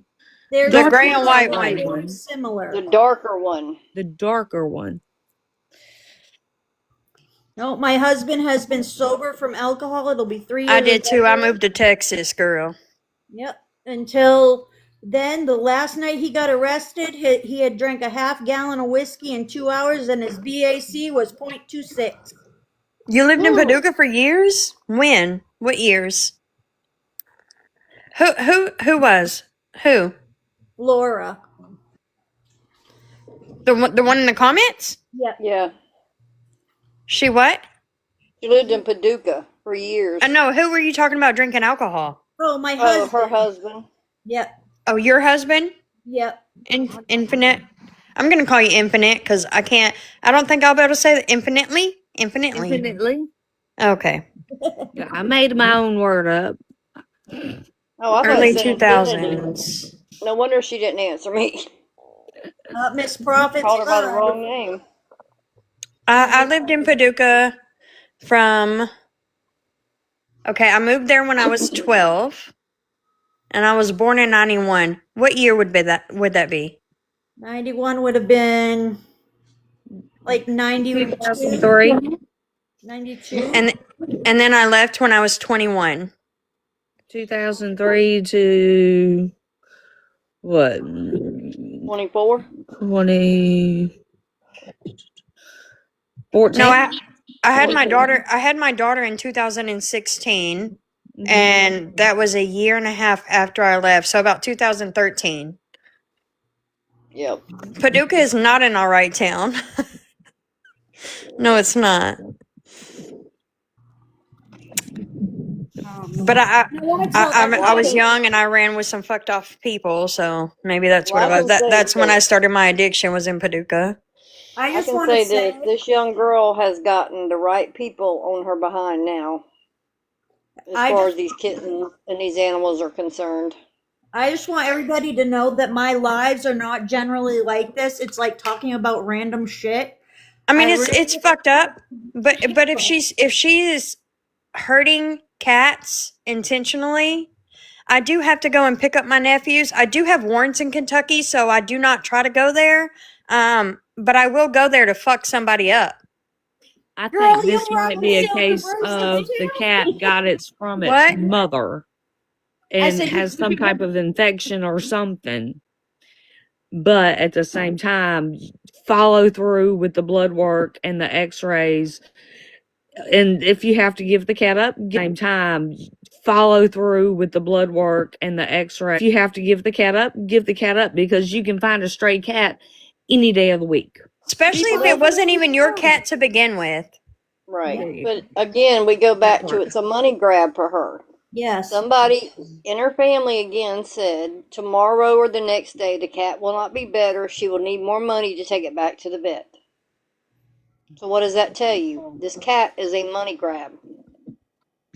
There's the gray and white one. Similar. The darker one. The darker one. No, my husband has been sober from alcohol. It'll be 3 years. I did too. I moved to Texas, girl. Yep. Until then, the last night he got arrested, he had drank a half gallon of whiskey in 2 hours, and his BAC was 0.26. You lived in Paducah for years? When? What years? Who was? Who? Laura. The one in the comments? Yep. Yeah. She what? She lived in Paducah for years. I know. Who were you talking about drinking alcohol? Oh, my Oh, husband. her husband. Yep. Oh, your husband? Yep. Infinite. I'm gonna call you Infinite because I don't think I'll be able to say that infinitely. Infinitely. Okay. Yeah, I made my own word up. Oh, I thought Early it said 2000s. No wonder she didn't answer me. MissProffitt. Called her by the wrong name. I lived in Paducah from. Okay, I moved there when I was 12, and I was born in 91. What year would that be? 91 would have been like 92. 2003. 92. And then I left when I was 21. 2003 to what? 24. 2014. No, I had my daughter. I had my daughter in 2016, and that was a year and a half after I left. So about 2013. Yep. Paducah is not an all right town. No, it's not. But I was young and I ran with some fucked off people, so maybe that's what it was. That's when I started my addiction, was in Paducah. I I can say that this young girl has gotten the right people on her behind now, as far as these kittens and these animals are concerned. I just want everybody to know that my lives are not generally like this. It's like talking about random shit. I mean, it's fucked up, but if she is hurting cats intentionally, I do have to go and pick up my nephews. I do have warrants in Kentucky, so I do not try to go there. But I will go there to fuck somebody up. I think this might be a case of the cat got it from its mother and has some type of infection or something. But at the same time, follow through with the blood work and the x-rays. And if you have to give the cat up, same time, follow through with the blood work and the x-ray. If you have to give the cat up, give the cat up, because you can find a stray cat any day of the week. Especially if it wasn't even your cat to begin with. Right. But again, we go back to it's a money grab for her. Yes. Somebody in her family again said tomorrow or the next day the cat will not be better. She will need more money to take it back to the vet. So what does that tell you? This cat is a money grab.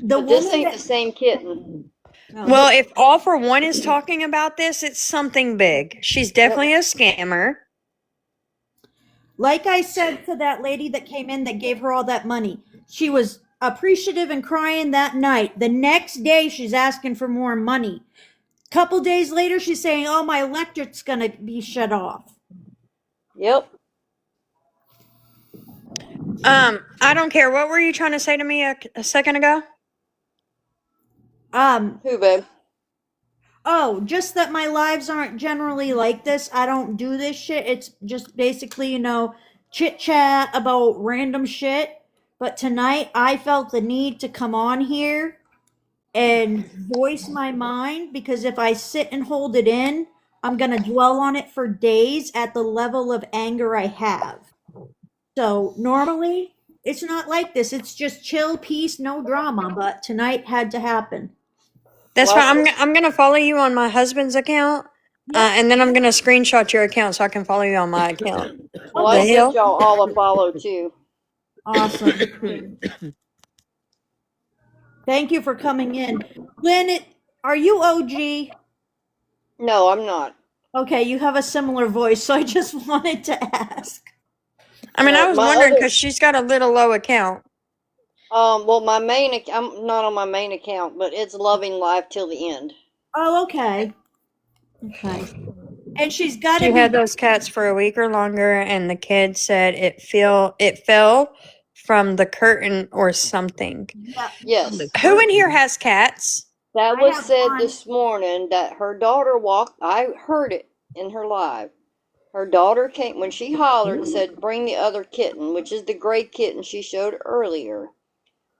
But this ain't the same kitten. Well, if All for One is talking about this, it's something big. She's definitely a scammer. Like I said to that lady that came in that gave her all that money, she was appreciative and crying that night. The next day, she's asking for more money. Couple days later, she's saying, "Oh, my electric's gonna be shut off." Yep. I don't care. What were you trying to say to me a second ago? Who, babe? Oh, just that my lives aren't generally like this. I don't do this shit. It's just basically, chit chat about random shit. But tonight I felt the need to come on here and voice my mind, because if I sit and hold it in, I'm going to dwell on it for days at the level of anger I have. So normally it's not like this. It's just chill, peace, no drama. But tonight had to happen. That's fine. I'm going to follow you on my husband's account. And then I'm going to screenshot your account so I can follow you on my account. Well, I sent y'all all a follow too. Awesome. Thank you for coming in. Lynn, are you OG? No, I'm not. Okay, you have a similar voice, so I just wanted to ask. I mean, I was wondering because she's got a little low account. Well, my main, I'm not on my main account, but it's Loving Life Till the End. Oh, okay. Okay. And she's got to She had those cats for a week or longer, and the kid said it fell from the curtain or something. Yes. Who in here has cats? That was said this morning that her daughter walked. I heard it in her live. Her daughter came when she hollered and said, "Bring the other kitten," which is the gray kitten she showed earlier.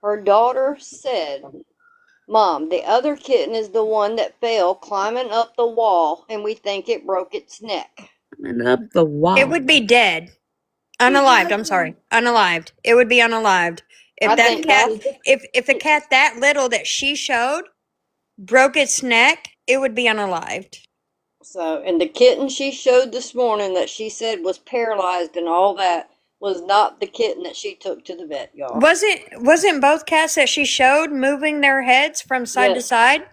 Her daughter said, "Mom, the other kitten is the one that fell climbing up the wall, and we think it broke its neck." And up the wall. It would be dead. Unalived, I'm sorry. Unalived. It would be unalived. If that cat, if the cat that little that she showed broke its neck, it would be unalived. So, and the kitten she showed this morning that she said was paralyzed and all that was not the kitten that she took to the vet, y'all. Wasn't both cats that she showed moving their heads from side to side?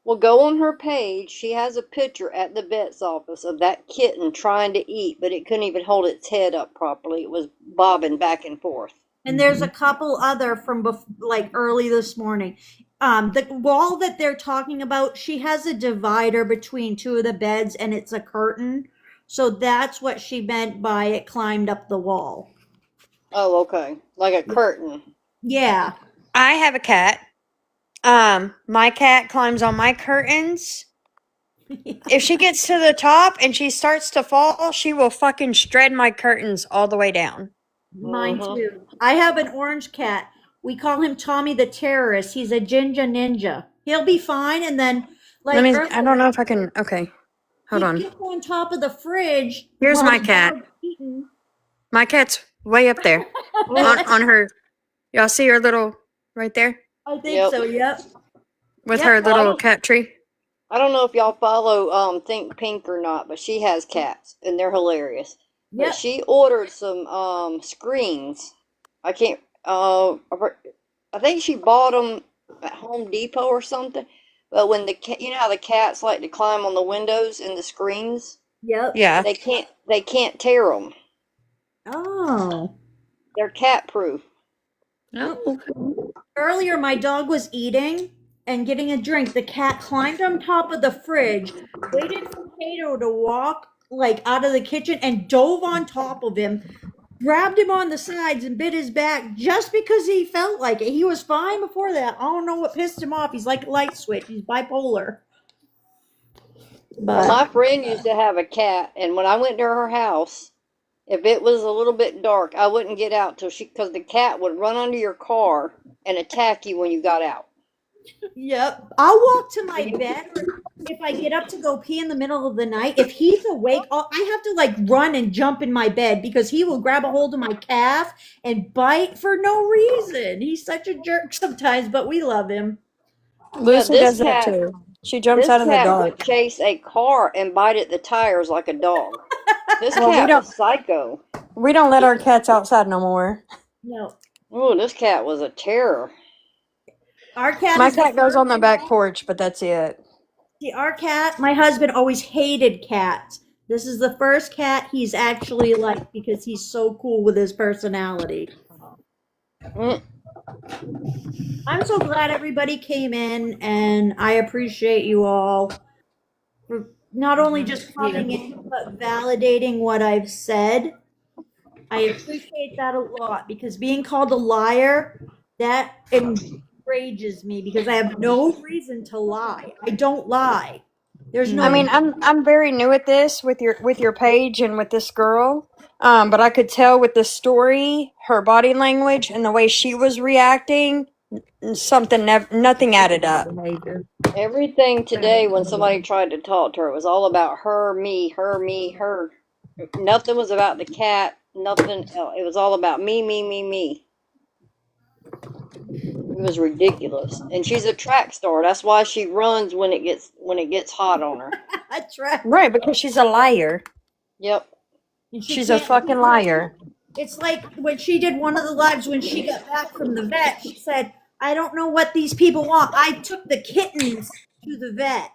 Well, go on her page. She has a picture at the vet's office of that kitten trying to eat, but it couldn't even hold its head up properly. It was bobbing back and forth. And there's a couple other from like early this morning. The wall that they're talking about, she has a divider between two of the beds and it's a curtain. So that's what she meant by it climbed up the wall. Oh, okay. Like a curtain. Yeah. I have a cat. My cat climbs on my curtains. If she gets to the top and she starts to fall, she will fucking shred my curtains all the way down. Mine too. I have an orange cat. We call him Tommy the Terrorist. He's a ginger ninja. He'll be fine. And then, like, I don't know if I can. Okay, hold on. He gets on top of the fridge. Here's my cat. My cat's way up there on her. Y'all see her little right there? I think so. Yep. With her little cat tree. I don't know if y'all follow Think Pink or not, but she has cats and they're hilarious. Yep. But she ordered some screens. I can't. I think she bought them at Home Depot or something. But when you know how the cats like to climb on the windows and the screens. Yep. Yeah. They can't tear them. Oh. They're cat proof. Oh. Earlier, my dog was eating and getting a drink. The cat climbed on top of the fridge, waited for Kato to walk like out of the kitchen, and dove on top of him, grabbed him on the sides and bit his back just because he felt like it. He was fine before that. I don't know what pissed him off. He's like a light switch. He's bipolar. But my friend used to have a cat, and when I went to her house, if it was a little bit dark, I wouldn't get out because the cat would run under your car and attack you when you got out. Yep. I'll walk to my bed if I get up to go pee in the middle of the night. If he's awake, I have to like run and jump in my bed because he will grab a hold of my calf and bite for no reason. He's such a jerk sometimes, but we love him. Lucy does that too. She jumps out in the dark. Would chase a car and bite at the tires like a dog. This cat was psycho. We don't let our cats outside no more. No. Oh, this cat was a terror. My cat goes on the back porch, but that's it. See, our cat, my husband always hated cats. This is the first cat he's actually liked because he's so cool with his personality. I'm so glad everybody came in, and I appreciate you all for not only just coming in, but validating what I've said. I appreciate that a lot because being called a liar, that enrages me because I have no reason to lie. I don't lie. There's no. I mean, I'm very new at this with your page and with this girl, but I could tell with the story, her body language, and the way she was reacting, nothing added up. Everything today, when somebody tried to talk to her, it was all about her, me, her, me, her. Nothing was about the cat. Nothing else. It was all about me, me, me, me. It was ridiculous. And she's a track star. That's why she runs when it gets hot on her. That's right. Right, because she's a liar. Yep. She's a fucking liar. It's like when she did one of the lives when she got back from the vet, she said, "I don't know what these people want. I took the kittens to the vet."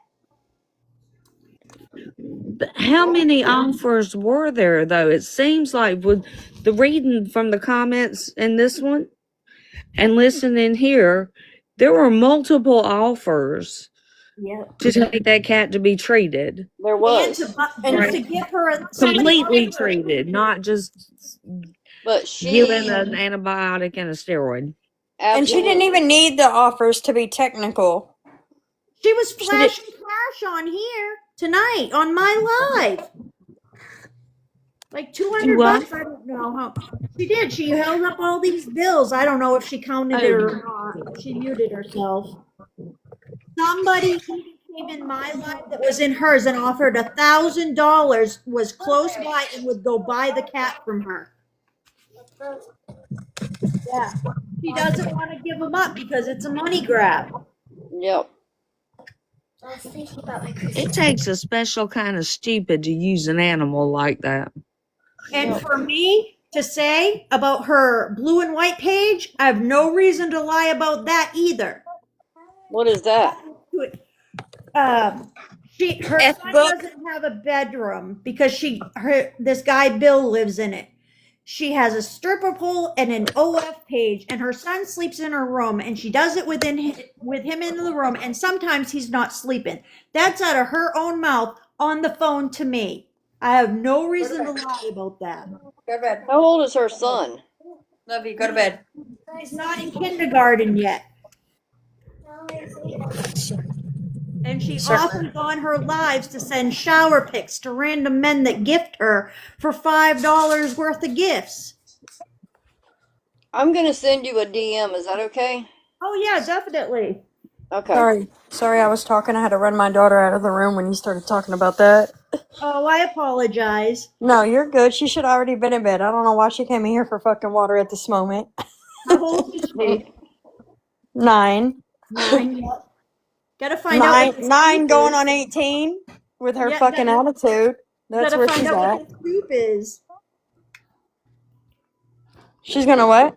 But how many offers were there, though? It seems like with the reading from the comments in this one and listening here, there were multiple offers to take that cat to be treated. There was. And to give her completely treated, not just But given an antibiotic and a steroid. And she didn't even need the offers to be technical. She was flashing cash on here tonight on my live. Like $200. I don't know how she did. She held up all these bills. I don't know if she counted it or not. She muted herself. Somebody came in my life that was in hers and offered $1,000, was close by and would go buy the cat from her. Yeah. She doesn't want to give them up because it's a money grab. Yep. It takes a special kind of stupid to use an animal like that. And for me to say about her blue and white page, I have no reason to lie about that either. What is that? Her son doesn't have a bedroom because this guy Bill lives in it. She has a stripper pole and an OF page, and her son sleeps in her room, and she does it with him in the room, and sometimes he's not sleeping. That's out of her own mouth on the phone to me. I have no reason to lie about that. Go to bed. How old is her son? Love you. Go to bed. He's not in kindergarten yet. And she often on her lives to send shower pics to random men that gift her for $5 worth of gifts. I'm going to send you a DM. Is that okay? Oh, yeah, definitely. Okay. Sorry, I was talking. I had to run my daughter out of the room when you started talking about that. Oh, I apologize. No, you're good. She should already been in bed. I don't know why she came in here for fucking water at this moment. How old is she? 9. 9. Gotta find out. 9 going on 18 with her fucking attitude. That's where she's at. What the scoop is. She's gonna what?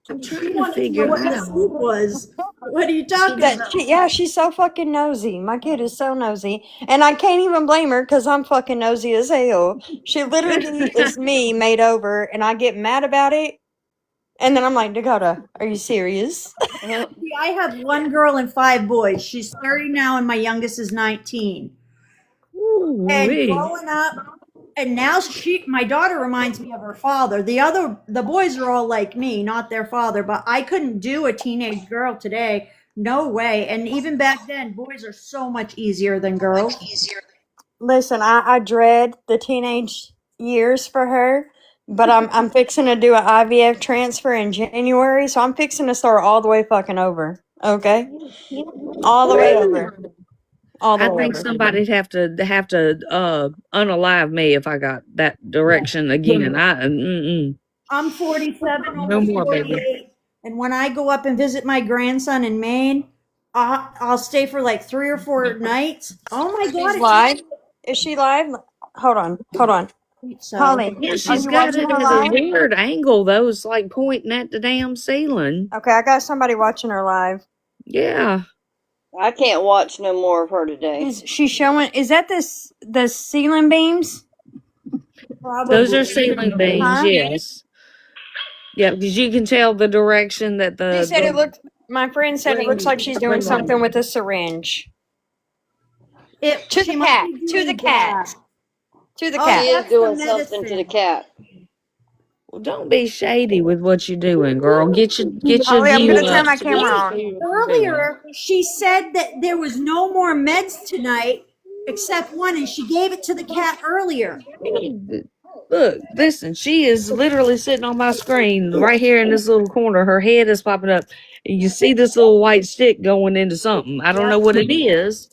I'm trying to figure what the out. scoop was. What are you talking about? She's so fucking nosy. My kid is so nosy. And I can't even blame her because I'm fucking nosy as hell. She literally is me made over, and I get mad about it. And then I'm like, Dakota, are you serious? See, I have 1 girl and 5 boys. She's 30 now, and my youngest is 19. Ooh, and growing up, and now my daughter reminds me of her father. The boys are all like me, not their father. But I couldn't do a teenage girl today. No way. And even back then, boys are so much easier than girls. Listen, I dread the teenage years for her. But I'm fixing to do an IVF transfer in January, so I'm fixing to start all the way fucking over. Okay, all the way over. I think somebody'd have to unalive me if I got that direction again. I'm 47, No almost more, 48, baby. and when I go up and visit my grandson in Maine, I'll stay for like 3 or 4 nights. Oh my God! She's live. Is she live? Hold on. So. Holly, yeah, she's got it at a weird angle, though. It's like pointing at the damn ceiling. Okay, I got somebody watching her live. Yeah. I can't watch no more of her today. She's showing. Is that the ceiling beams? Probably. Those are ceiling beams, yes. Yeah, because you can tell the direction that She said it looked. My friend said it looks like she's doing something with a syringe. To the cat. To the cat. To the She cat. is doing something to the cat. Well, don't be shady with what you're doing, girl. Get your Holly, I'm view gonna turn up. my camera on. Earlier, she said that there was no more meds tonight except one, and she gave it to the cat earlier. Look, listen, she is literally sitting on my screen right here in this little corner. Her head is popping up. And you see this little white stick going into something. I don't know what it is.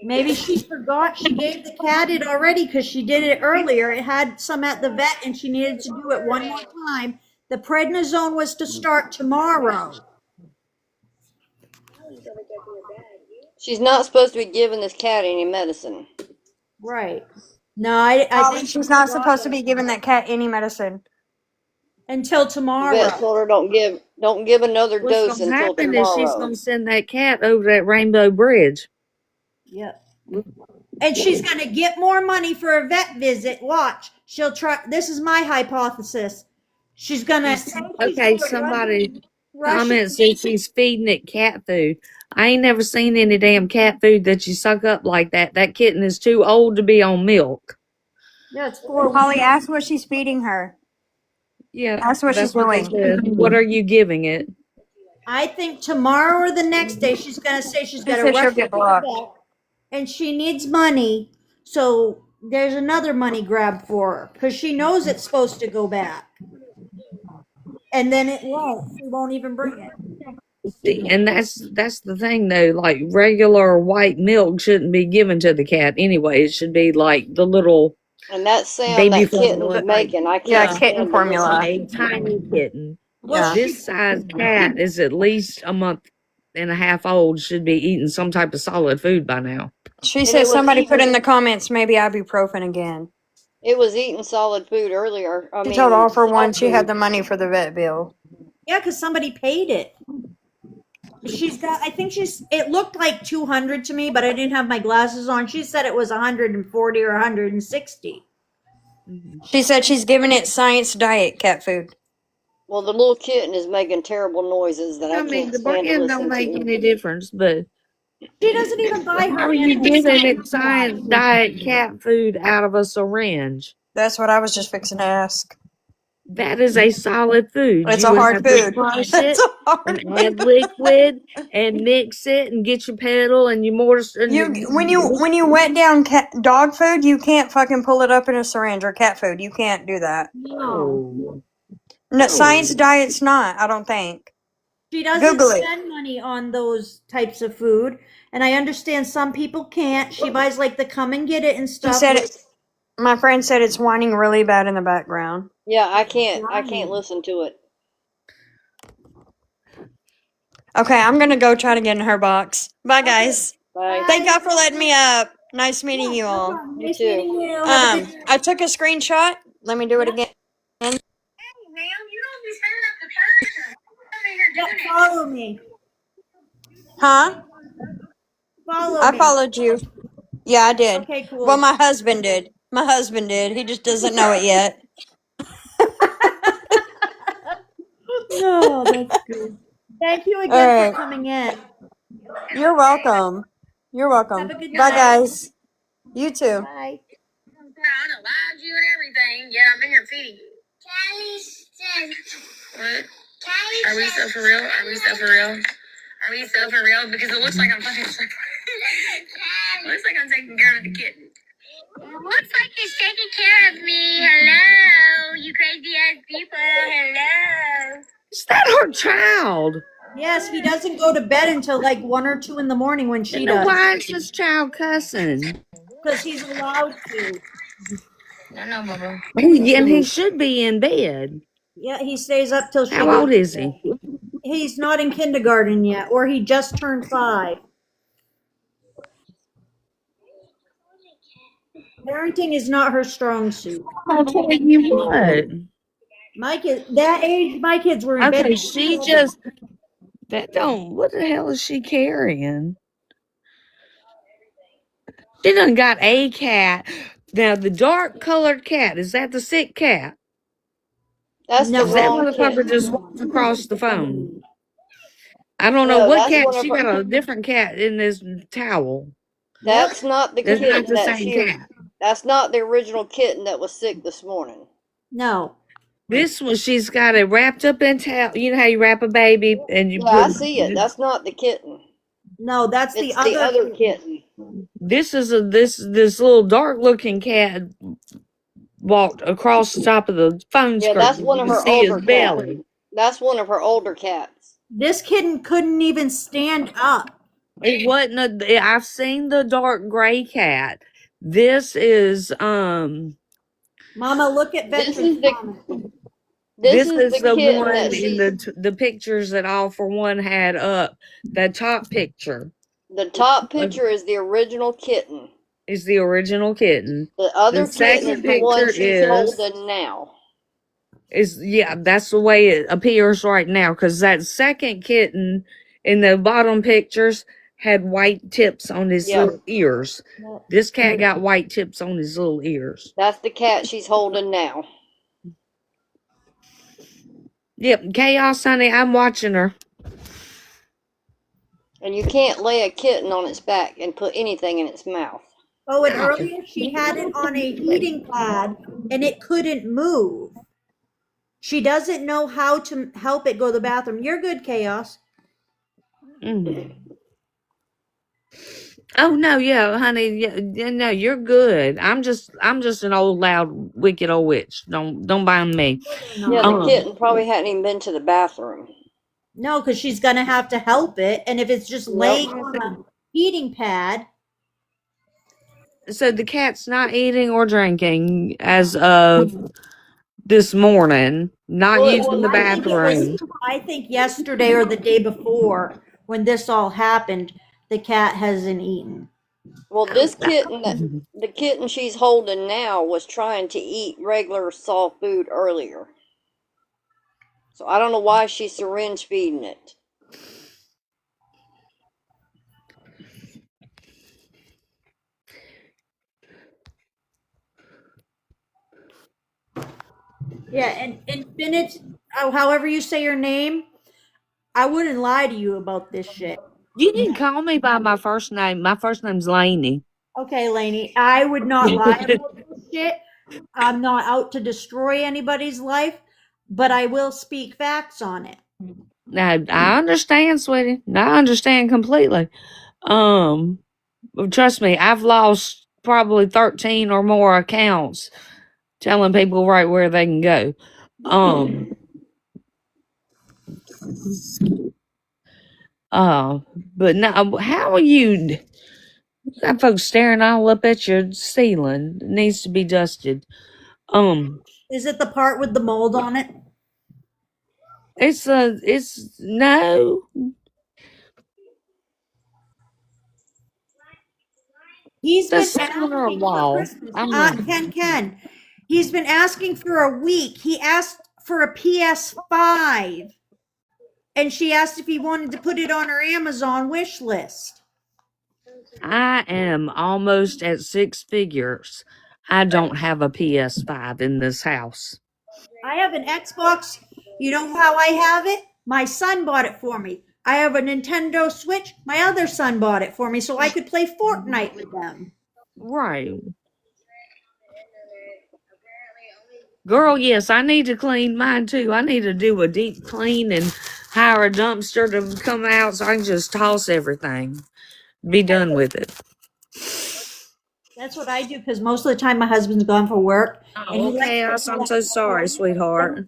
Maybe she forgot she gave the cat it already because she did it earlier. It had some at the vet, and she needed to do it one more time. The prednisone was to start tomorrow. She's not supposed to be giving this cat any medicine. Right. No, I think she's not supposed to be giving that cat any medicine until tomorrow. The vet told her don't give another What's dose gonna until happen tomorrow. is she's gonna send that cat over that Rainbow Bridge. Yep. And she's going to get more money for a vet visit. Watch. She'll try. This is my hypothesis. She's going to. Okay, somebody comments that she's feeding it cat food. I ain't never seen any damn cat food that you suck up like that. That kitten is too old to be on milk. Yeah, it's 4 Holly, ask what she's feeding her. Yeah, That's what she's what they doing. said. What are you giving it? I think tomorrow or the next day she's gonna say she's She got to said she'll rush to get the blocked. vet and she needs money. So there's another money grab for her because she knows it's supposed to go back, and then it won't. She won't even bring it. See, and that's the thing though. Like regular white milk shouldn't be given to the cat anyway. It should be like the little And that sound baby that kitten's formula, making, I Yeah, can't kitten stand to listen formula. a tiny kitten. Well, Yeah. This size cat is at least a month and a half old. Should be eating some type of solid food by now. She And said it was somebody put in eating the comments maybe ibuprofen again. it was eating solid food earlier. I She told mean all for one dog she had food. the money for the vet bill. yeah, because somebody paid it. She's got. I think she's. It looked like 200 to me, but I didn't have my glasses on. She said it was 140 or 160. She said she's giving it science diet cat food. Well, the little kitten is making terrible noises that I I mean, can't the stand to brand don't listen make to. any difference, but She doesn't even buy how her are you animals giving science it science diet cat food out of a syringe? That's what I was just fixing to ask. That is a solid food. It's You a would hard have to food. crush It's it a hard and add food. liquid and mix it and get your pedal and your mortar. And When you wet down dog food, you can't fucking pull it up in a syringe, or cat food. You can't do that. No. No, science diet's not. I don't think. She doesn't Google it. spend money on those types of food, and I understand some people can't. She buys like the come and get it and She stuff. said it. My friend said it's whining really bad in the background. Yeah, I can't listen to it. Okay, I'm gonna go try to get in her box. Bye, guys. Bye. Thank y'all for letting me up. Nice meeting you all. You too. I took a screenshot. Let me do it again. Follow me. Huh? Follow I me. followed you. Yeah, I did. Okay, cool. Well, my husband did. My husband did. He just doesn't know it yet. No, that's good. Thank you again All right. for coming in. You're welcome. You're welcome. Have a good Bye, night. guys. You too. Bye. You and everything. Yeah, I'm in here feeding you. What? Are we so for real? Are we so for real? Are we so for real? Because it looks like I'm fucking looks like I'm taking care of the kitten. It looks like he's taking care of me. Hello, you crazy ass people. Hello. Is that her child? Yes, he doesn't go to bed until like 1 or 2 in the morning when she And does. why is this child cussing? Because he's allowed to. I know, Bubba. And he should be in bed. Yeah, he stays up till she How goes. old is he? He's not in kindergarten yet, or he just turned 5. Parenting is not her strong suit. I'll tell you what. That age, my kids were in bed. Okay, she just that don't. What the hell is she carrying? She done got a cat. Now the dark colored cat, is that the sick cat? That's No. the That wrong motherfucker kitten. just walked across the phone. I don't know No, what that's cat. one of She her- got a different cat in this towel. That's not the That's not kitten the that same she. cat. That's not the original kitten that was sick this morning. No. This one, she's got it wrapped up in towel. You know how you wrap a baby and you Yeah, I put. see it. That's not the kitten. No, that's It's the other kitten. This is this little dark looking cat walked across the top of the phone Yeah, screen. that's one You of can her see his older belly. cats. That's one of her older cats. This kitten couldn't even stand up. It wasn't a. I've seen the dark gray cat. This is Mama, look at This veterans is the comment. this this is is the the kitten one that in she. the pictures that All for One had up. That top picture The top picture is the original kitten. is the original kitten. The other The kitten second is the one picture she's is holding now. yeah, that's the way it appears right now. Because that second kitten in the bottom pictures had white tips on his Yeah. little ears. This cat got white tips on his little ears. That's the cat she's holding now. Yep, Chaos, honey, I'm watching her. And you can't lay a kitten on its back and put anything in its mouth. Oh, and earlier she had it on a heating pad and it couldn't move. She doesn't know how to help it go to the bathroom. You're good, Chaos. Oh no, yeah, honey, yeah, no, you're good. I'm just an old, loud, wicked old witch. Don't mind me. Yeah, the kitten probably hadn't even been to the bathroom. No, because she's gonna have to help it, and if it's just laying on a feeding pad. So the cat's not eating or drinking as of this morning. Not using the bathroom. I think yesterday or the day before, when this all happened, the cat hasn't eaten. Well, this kitten, the kitten she's holding now, was trying to eat regular soft food earlier. So I don't know why she's syringe feeding it. Yeah, and Bennett, however you say your name, I wouldn't lie to you about this shit. You didn't call me by my first name. My first name's Lainey. Okay, Lainey, I would not lie about this shit. I'm not out to destroy anybody's life, but I will speak facts on it. Now, I understand, sweetie. I understand completely. Trust me, I've lost probably 13 or more accounts telling people right where they can go. But now, how are you got folks staring all up at your ceiling? It needs to be dusted. Is it the part with the mold on it? It's no. He's been asking for Christmas. Ken. He's been asking for a week. He asked for a PS5. And she asked if he wanted to put it on her Amazon wish list. I am almost at 6 figures. I don't have a PS5 in this house. I have an Xbox. You know how I have it? My son bought it for me. I have a Nintendo Switch. My other son bought it for me so I could play Fortnite with them. Right. Girl, yes, I need to clean mine too. I need to do a deep clean and hire a dumpster to come out so I can just toss everything. Be done with it. That's what I do because most of the time my husband's gone for work. Oh, okay, I'm so sorry, sweetheart.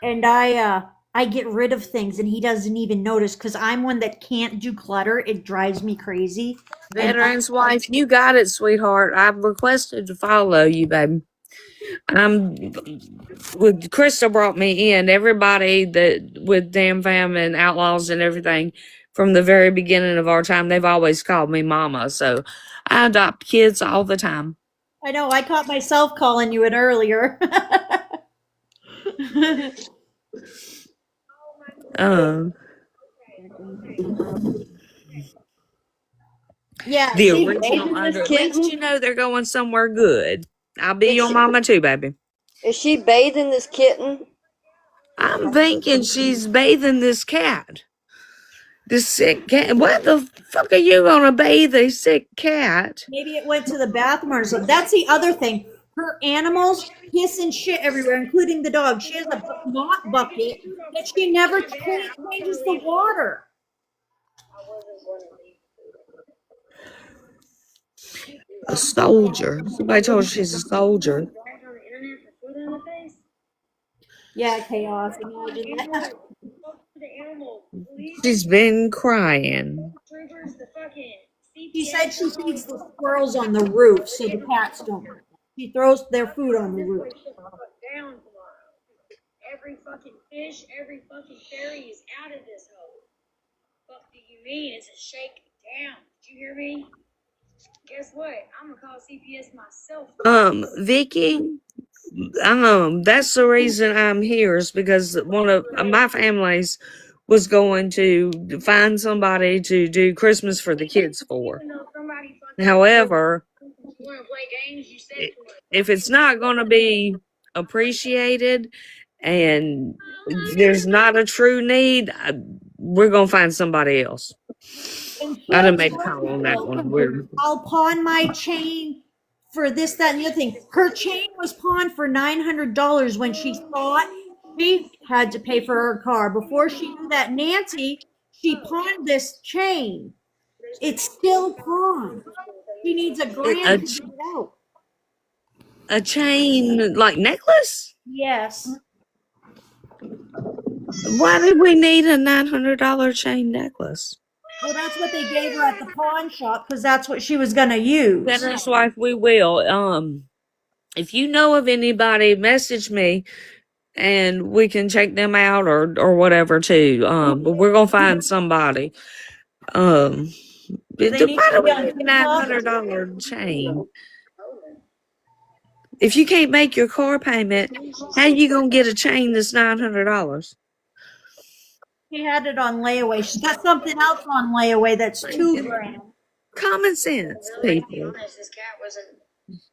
And I get rid of things and he doesn't even notice because I'm one that can't do clutter. It drives me crazy. Veteran's wife, you got it, sweetheart. I've requested to follow you, baby. With Krista brought me in, everybody that with Damn Fam and Outlaws and everything from the very beginning of our time, they've always called me mama. So I adopt kids all the time. I know, I caught myself calling you it earlier. Yeah, the original at least you know they're going somewhere good. I'll be your mama too, baby. Is she bathing this kitten? I'm thinking she's bathing this cat. This sick cat. What the fuck are you gonna bathe a sick cat? Maybe it went to the bathroom or something. That's the other thing. Her animals piss and shit everywhere, including the dog. She has a mop bucket that she never changes the water. A soldier. Somebody told her she's a soldier. Yeah, chaos. Imagine that. She's been crying. She said she feeds the squirrels on the roof so the cats don't. She throws their food on the roof. Every fucking fish, every fucking fairy is out of this hole. Fuck do you mean? It's a shake down. Did you hear me? Guess what? I'm gonna call CPS myself. Vicky, that's the reason I'm here is because one of my families was going to find somebody to do Christmas for the kids for. However, if it's not going to be appreciated and there's not a true need, we're going to find somebody else. I didn't make a call on that one. I'll pawn my chain for this, that, and the other thing. Her chain was pawned for $900 when she thought She had to pay for her car. Before she knew that, Nancy, she pawned this chain. It's still pawned. She needs $1,000 A, to get it out. a chain, like necklace? Yes. Why did we need a $900 chain necklace? Well, that's what they gave her at the pawn shop because that's what she was going to use. Generous wife, we will. If you know of anybody, message me and we can check them out or whatever too. But we're gonna find somebody. Why They need do to we be on need a $900 chain? If you can't make your car payment, how you gonna get a chain that's $900? She had it on layaway. She's got something else on layaway that's $2,000. Common sense, people.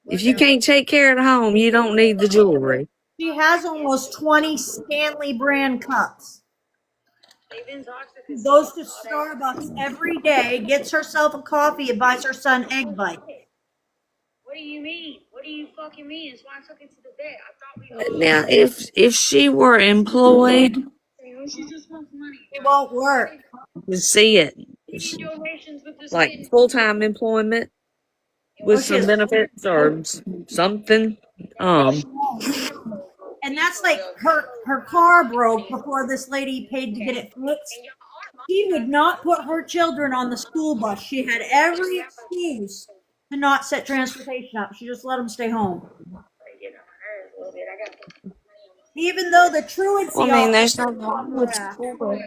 If you can't take care of the home, you don't need the jewelry. She has almost 20 Stanley brand cups. She goes to Starbucks every day, gets herself a coffee, and buys her son egg bites. What do you mean? What do you fucking mean? That's why I took it to the vet. I thought we. Now, if she were employed, It won't work. you see it. Like full-time employment with some benefits or something. And that's like her car broke before this lady paid to get it fixed. She would not put her children on the school bus. She had every excuse to not set transportation up. She just let them stay home. Even though the truancy. Well, I mean, there's no wrong with school.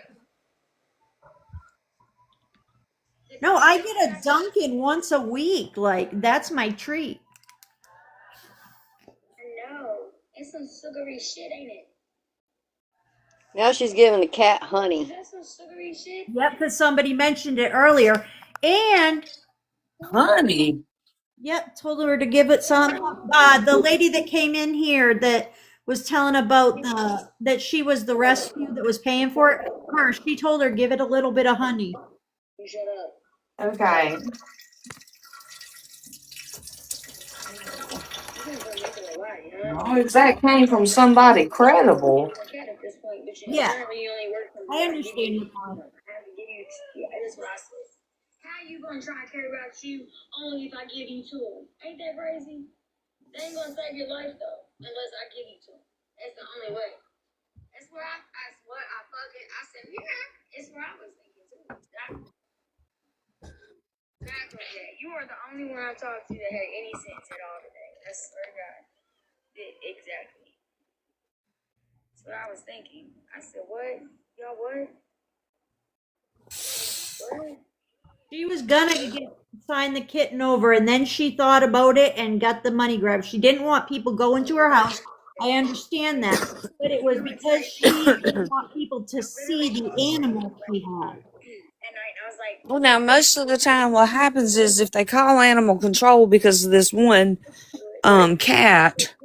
No, I get a Dunkin' once a week. Like, that's my treat. No, it's some sugary shit, ain't it? Now she's giving the cat honey. Is that some sugary shit? Yep, because somebody mentioned it earlier. And honey. Yep, told her to give it some. The lady that came in here that was telling about that she was the rescue that was paying for it. She told her give it a little bit of honey. You shut up. Okay. Oh, that came from somebody credible. Yeah, I understand your point. How you gonna try to care about you only if I give you to them? Ain't that crazy? They ain't gonna save your life though, unless I give you to them. That's the only way. That's where I said, yeah, it's where I was thinking too. Exactly. You are the only one I talked to that had any sense at all today. I swear to God. Exactly. That's what I was thinking. I said, what? Y'all what? What? She was gonna sign the kitten over, and then she thought about it and got the money grab. She didn't want people going to her house. I understand that, but it was because she didn't want people to see the animal she had. Well, now, most of the time what happens is if they call animal control because of this one cat,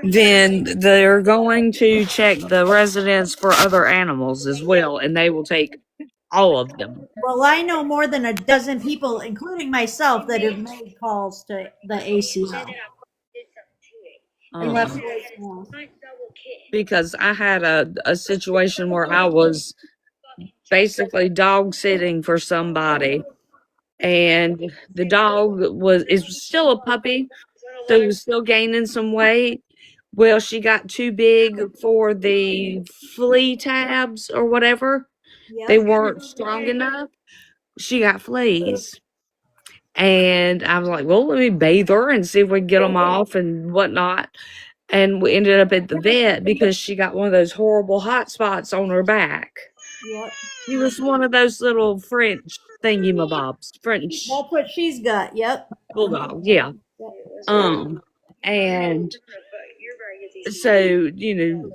then they're going to check the residence for other animals as well, and they will take all of them. Well, I know more than a dozen people, including myself, that have made calls to the ACL. Because I had a situation where I was basically dog sitting for somebody, and the dog is still a puppy, so he was still gaining some weight. Well, she got too big for the flea tabs or whatever. Yep. They weren't strong enough. She got fleas. And I was like, well, let me bathe her and see if we can get them off and whatnot. And we ended up at the vet because she got one of those horrible hot spots on her back. Yep. He was one of those little French thingy-mabobs. French. That's what she's got. Yep. Bulldog. Yeah. And so, you know,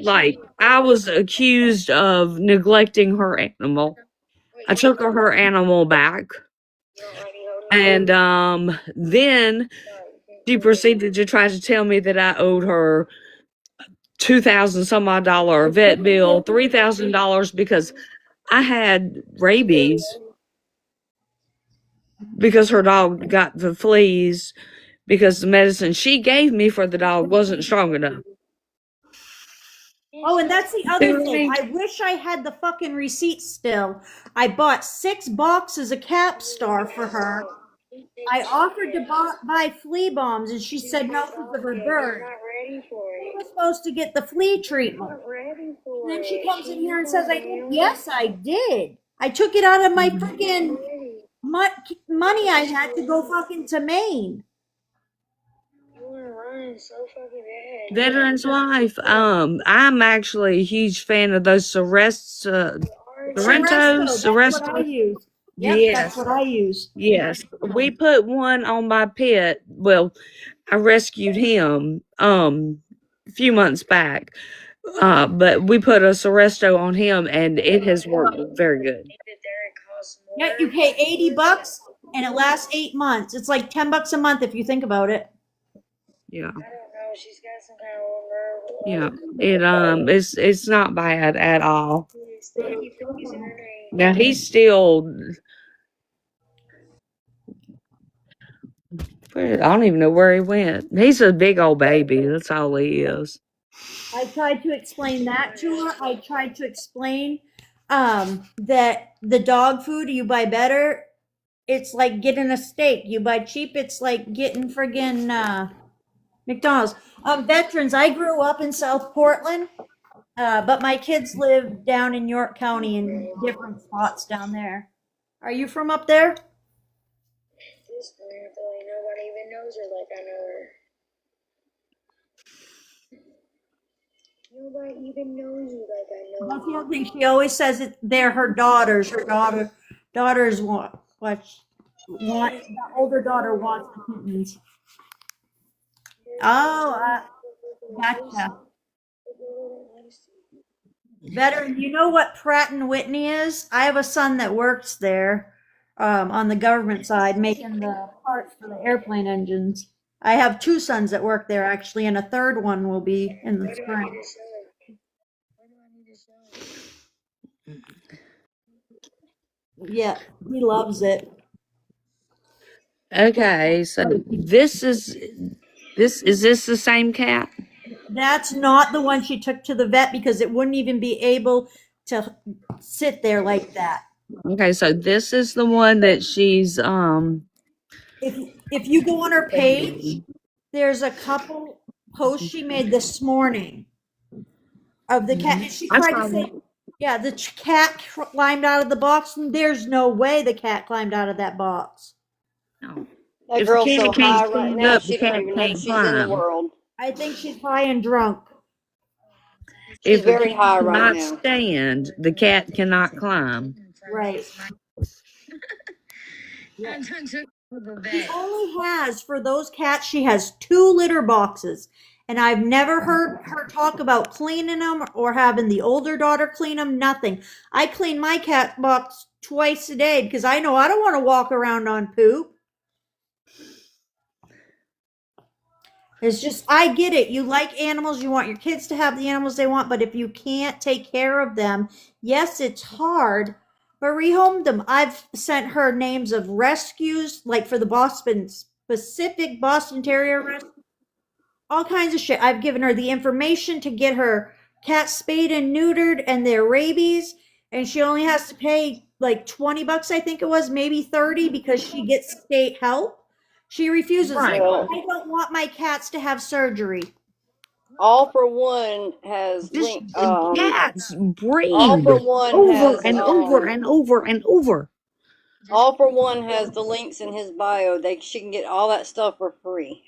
like, I was accused of neglecting her animal. I took her animal back. And then she proceeded to try to tell me that I owed her $2,000 some odd dollar vet bill, $3,000 because I had rabies because her dog got the fleas because the medicine she gave me for the dog wasn't strong enough. Oh, and that's the other thing. I wish I had the fucking receipt still. I bought 6 boxes of Capstar for her. I offered to buy flea bombs, and she said no because of her bird. She was supposed to get the flea treatment. And then she comes in here and says, "I did." Yes, I did. I took it out of my freaking money I had to go fucking to Maine. Veteran's wife. I'm actually a huge fan of those Sorrentos. That's what I use. Yep, Yes. that's what I use. Yes. We put one on my pet. Well, I rescued him a few months back. But we put a Sorresto on him and it has worked very good. Yeah, you pay $80 and it lasts 8 months. It's like $10 a month if you think about it. Yeah. Yeah. It's not bad at all. Now he's still, I don't even know where he went. He's a big old baby. That's all he is. I tried to explain that to her. I tried to explain that the dog food you buy better, it's like getting a steak. You buy cheap, it's like getting friggin' McDonald's. Veterans, I grew up in South Portland, but my kids live down in York County in different spots down there. Are you from up there? This family, nobody even knows her like I know her. Nobody even knows you like I know. That's the other thing. She always says it. They're her daughters. Her daughters want the older daughter wants the kittens. Oh, gotcha. Veteran, you know what Pratt and Whitney is? I have a son that works there on the government side, making the parts for the airplane engines. I have 2 sons that work there actually, and a third one will be in the spring. Yeah, he loves it. Okay, so this is this the same cat? That's not the one she took to the vet because it wouldn't even be able to sit there like that. Okay, so this is the one that she's If you go on her page, there's a couple posts she made this morning of the cat. And she tried to say, yeah, the cat climbed out of the box, and there's no way the cat climbed out of that box. No. That girl's so high right now, she don't even know she's in the world. I think she's high and drunk. She's very high right now. Stand, the cat cannot climb. Right. Yeah. She only has, for those cats, she has 2 litter boxes. And I've never heard her talk about cleaning them or having the older daughter clean them, nothing. I clean my cat box twice a day because I know I don't want to walk around on poop. It's just, I get it. You like animals. You want your kids to have the animals they want. But if you can't take care of them, yes, it's hard. But rehomed them. I've sent her names of rescues, like for the specific Boston Terrier rescue. All kinds of shit. I've given her the information to get her cat spayed and neutered and their rabies. And she only has to pay like $20, I think it was, maybe 30 because she gets state help. She refuses. Right. I don't want my cats to have surgery. All for One has cats breed All for One over and over and over and over. All for One has the links in his bio. She can get all that stuff for free.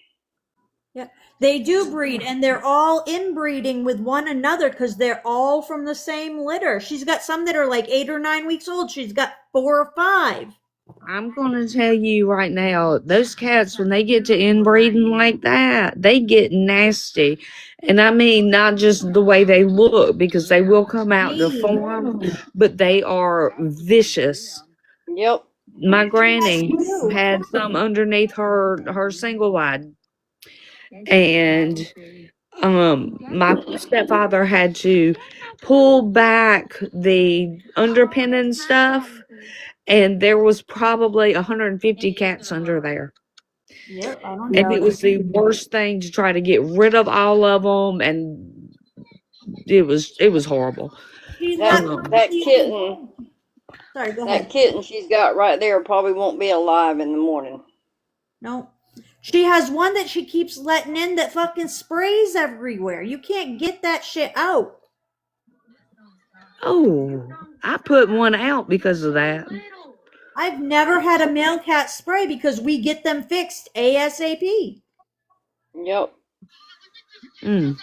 Yeah, they do breed, and they're all inbreeding with one another because they're all from the same litter. She's got some that are like 8 or 9 weeks old. She's got 4 or 5. I'm going to tell you right now, those cats, when they get to inbreeding like that, they get nasty. And I mean, not just the way they look, because they will come out deformed, but they are vicious. Yep. My granny had some underneath her single wide. And my stepfather had to pull back the underpinning stuff. And there was probably 150 cats under there. Yep, I don't And doubt it it. was the worst thing to try to get rid of all of them, and it was horrible. That kitten, Sorry, go that ahead. kitten she's got right there probably won't be alive in the morning. No. She has one that she keeps letting in that fucking sprays everywhere. You can't get that shit out. Oh, I put one out because of that. I've never had a male cat spray because we get them fixed ASAP. Yep. Mm.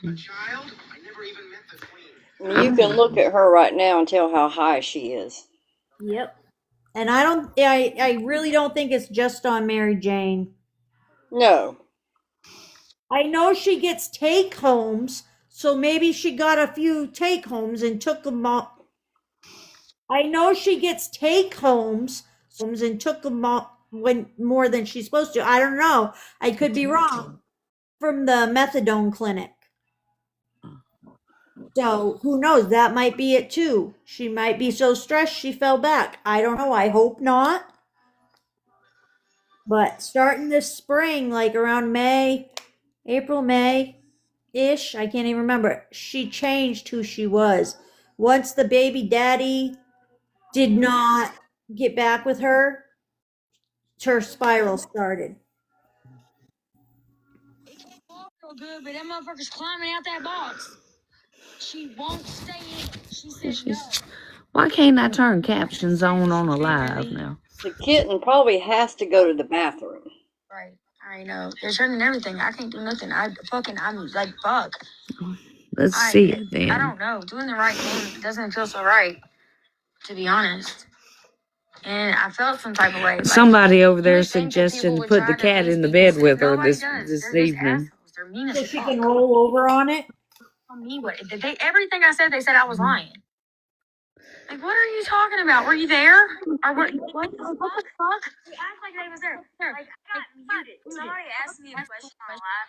You can look at her right now and tell how high she is. Yep. And I really don't think it's just on Mary Jane. No. I know she gets take homes, so maybe she got a few take homes and took them off. I know she gets take homes and took them off when more than she's supposed to. I don't know. I could be wrong. From the methadone clinic. So who knows? That might be it too. She might be so stressed she fell back. I don't know. I hope not. But starting this spring, like around May, April, May ish, I can't even remember. She changed who she was. Once the baby daddy did not get back with her spiral started. Good, but that motherfucker's climbing out that box. She won't stay in. She said no. Why can't I turn captions on a live now? The kitten probably has to go to the bathroom. Right. I know. They're turning everything. I can't do nothing. I'm like, fuck. Let's see it then. I don't know. Doing the right thing doesn't feel so right, to be honest. And I felt some type of way. Like, somebody over there suggesting to put the cat in the bed with her this evening. They're mean as So she fuck. can roll over on it. Tell me what everything I said, they said I was lying. Like, what are you talking about? Were you there? Or what the fuck? They act like they was there. Like, I got muted. Somebody asked me a question on live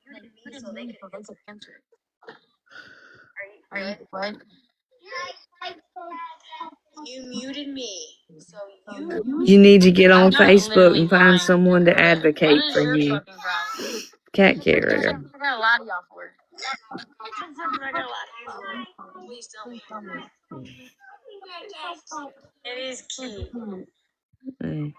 and it muted me so they could answer it. Are you good? What? You muted me. So You need to get on Facebook and find someone to advocate for you. Cat carrier. I'm gonna lie to y'all for it. I'm not gonna lie to you for it. Please tell me. It is cute. Hey.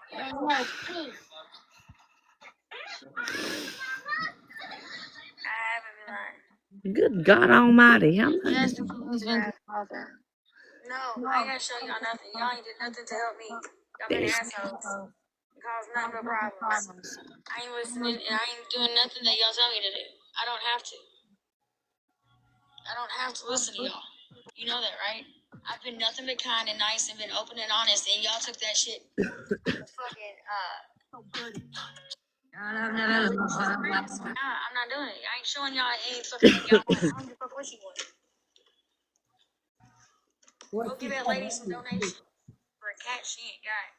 Good God Almighty! How much? Yes, the food's been father. No, I ain't gonna show y'all nothing. Y'all ain't did nothing to help me. Y'all been assholes. Cause nothing but problems. I ain't listening and I ain't doing nothing that y'all tell me to do. I don't have to. I don't have to listen to y'all. You know that, right? I've been nothing but kind and nice and been open and honest, and y'all took that shit fucking I'm not doing it. I ain't showing y'all any fucking thing y'all want. I don't give a fuck what you want. Go give that lady some donation for a cat she ain't got.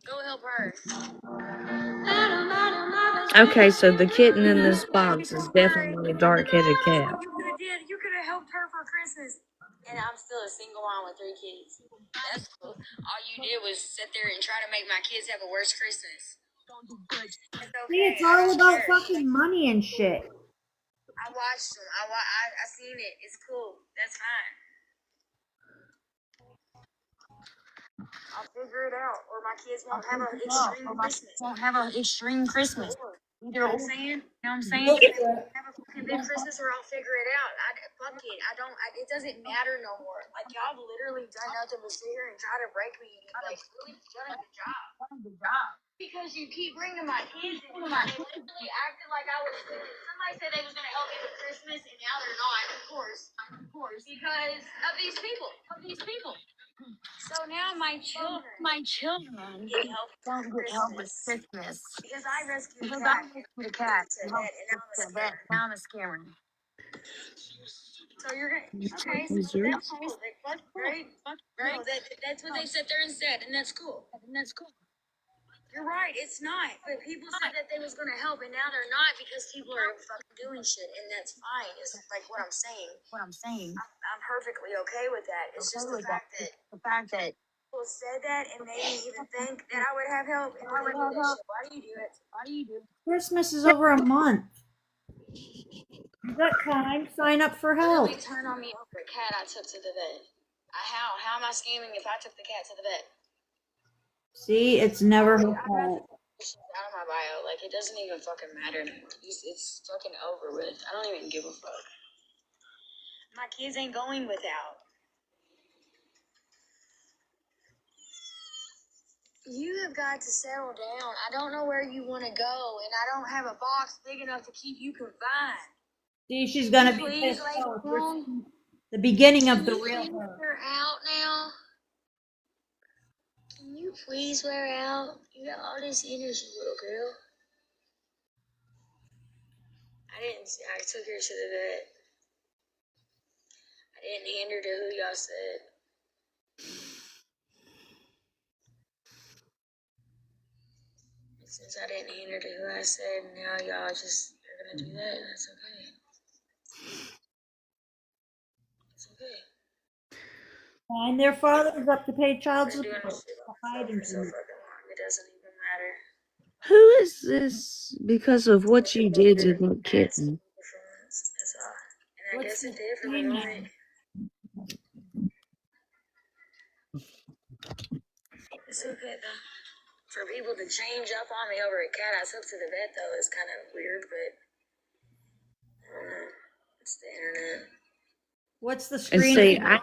Go help her. Okay, so the kitten in this box is definitely a dark-headed cat. You could have helped her for Christmas. And I'm still a single mom with 3 kids. That's cool. All you did was sit there and try to make my kids have a worse Christmas. It's See, okay. it's all about fucking money and shit. I watched them. I seen it. It's cool. That's fine. I'll figure it out, or my kids won't have an extreme Christmas. Either or. You know what I'm saying? Have a fucking big Christmas, or I'll figure it out. Fuck it. It doesn't matter no more. Like, y'all have literally done nothing but sit here and try to break me. And, like, really done a good job. Because you keep bringing my kids in. They literally acted like I was. Somebody said they was gonna help me with Christmas, and now they're not. Of course, because of these people. So now my children get help with Christmas because I rescued a cat. And now I'm a scammer. So you're gonna so that's cool. Like, fuck, right? No, that's what they sit there and said, and that's cool. You're right, it's not. But people said that they was gonna help, and now they're not because people are fucking doing shit, and that's fine. It's like what I'm saying. I'm perfectly okay with that. It's just the fact that people said that and made me even think that I would have help, and then they do that shit. Why do you do it? Christmas is over a month. You got time. Sign up for help. Literally turn on me over a cat I took to the vet. How am I scamming if I took the cat to the vet? See, it's never her Out fault. of my bio, like it doesn't even fucking matter anymore. It's fucking over with. I don't even give a fuck. My kids ain't going without. You have got to settle down. I don't know where you want to go, and I don't have a box big enough to keep you confined. See, she's gonna be pissed off. The beginning of the real her. Wear out now. Can you please wear out? You got all this energy, little girl. I took her to the vet. I didn't hand her to who y'all said. Since I didn't hand her to who I said, now y'all just are gonna do that. That's okay. It's okay. And their father's up to pay child support. For so fucking long, it doesn't even matter. Who is this because of what you did to that kitten? That's all. And I guess it did for the moment. It's okay though. For people to change up on me over a cat I took to the vet though is kind of weird, but I don't know. It's the internet. What's the And screen? see, I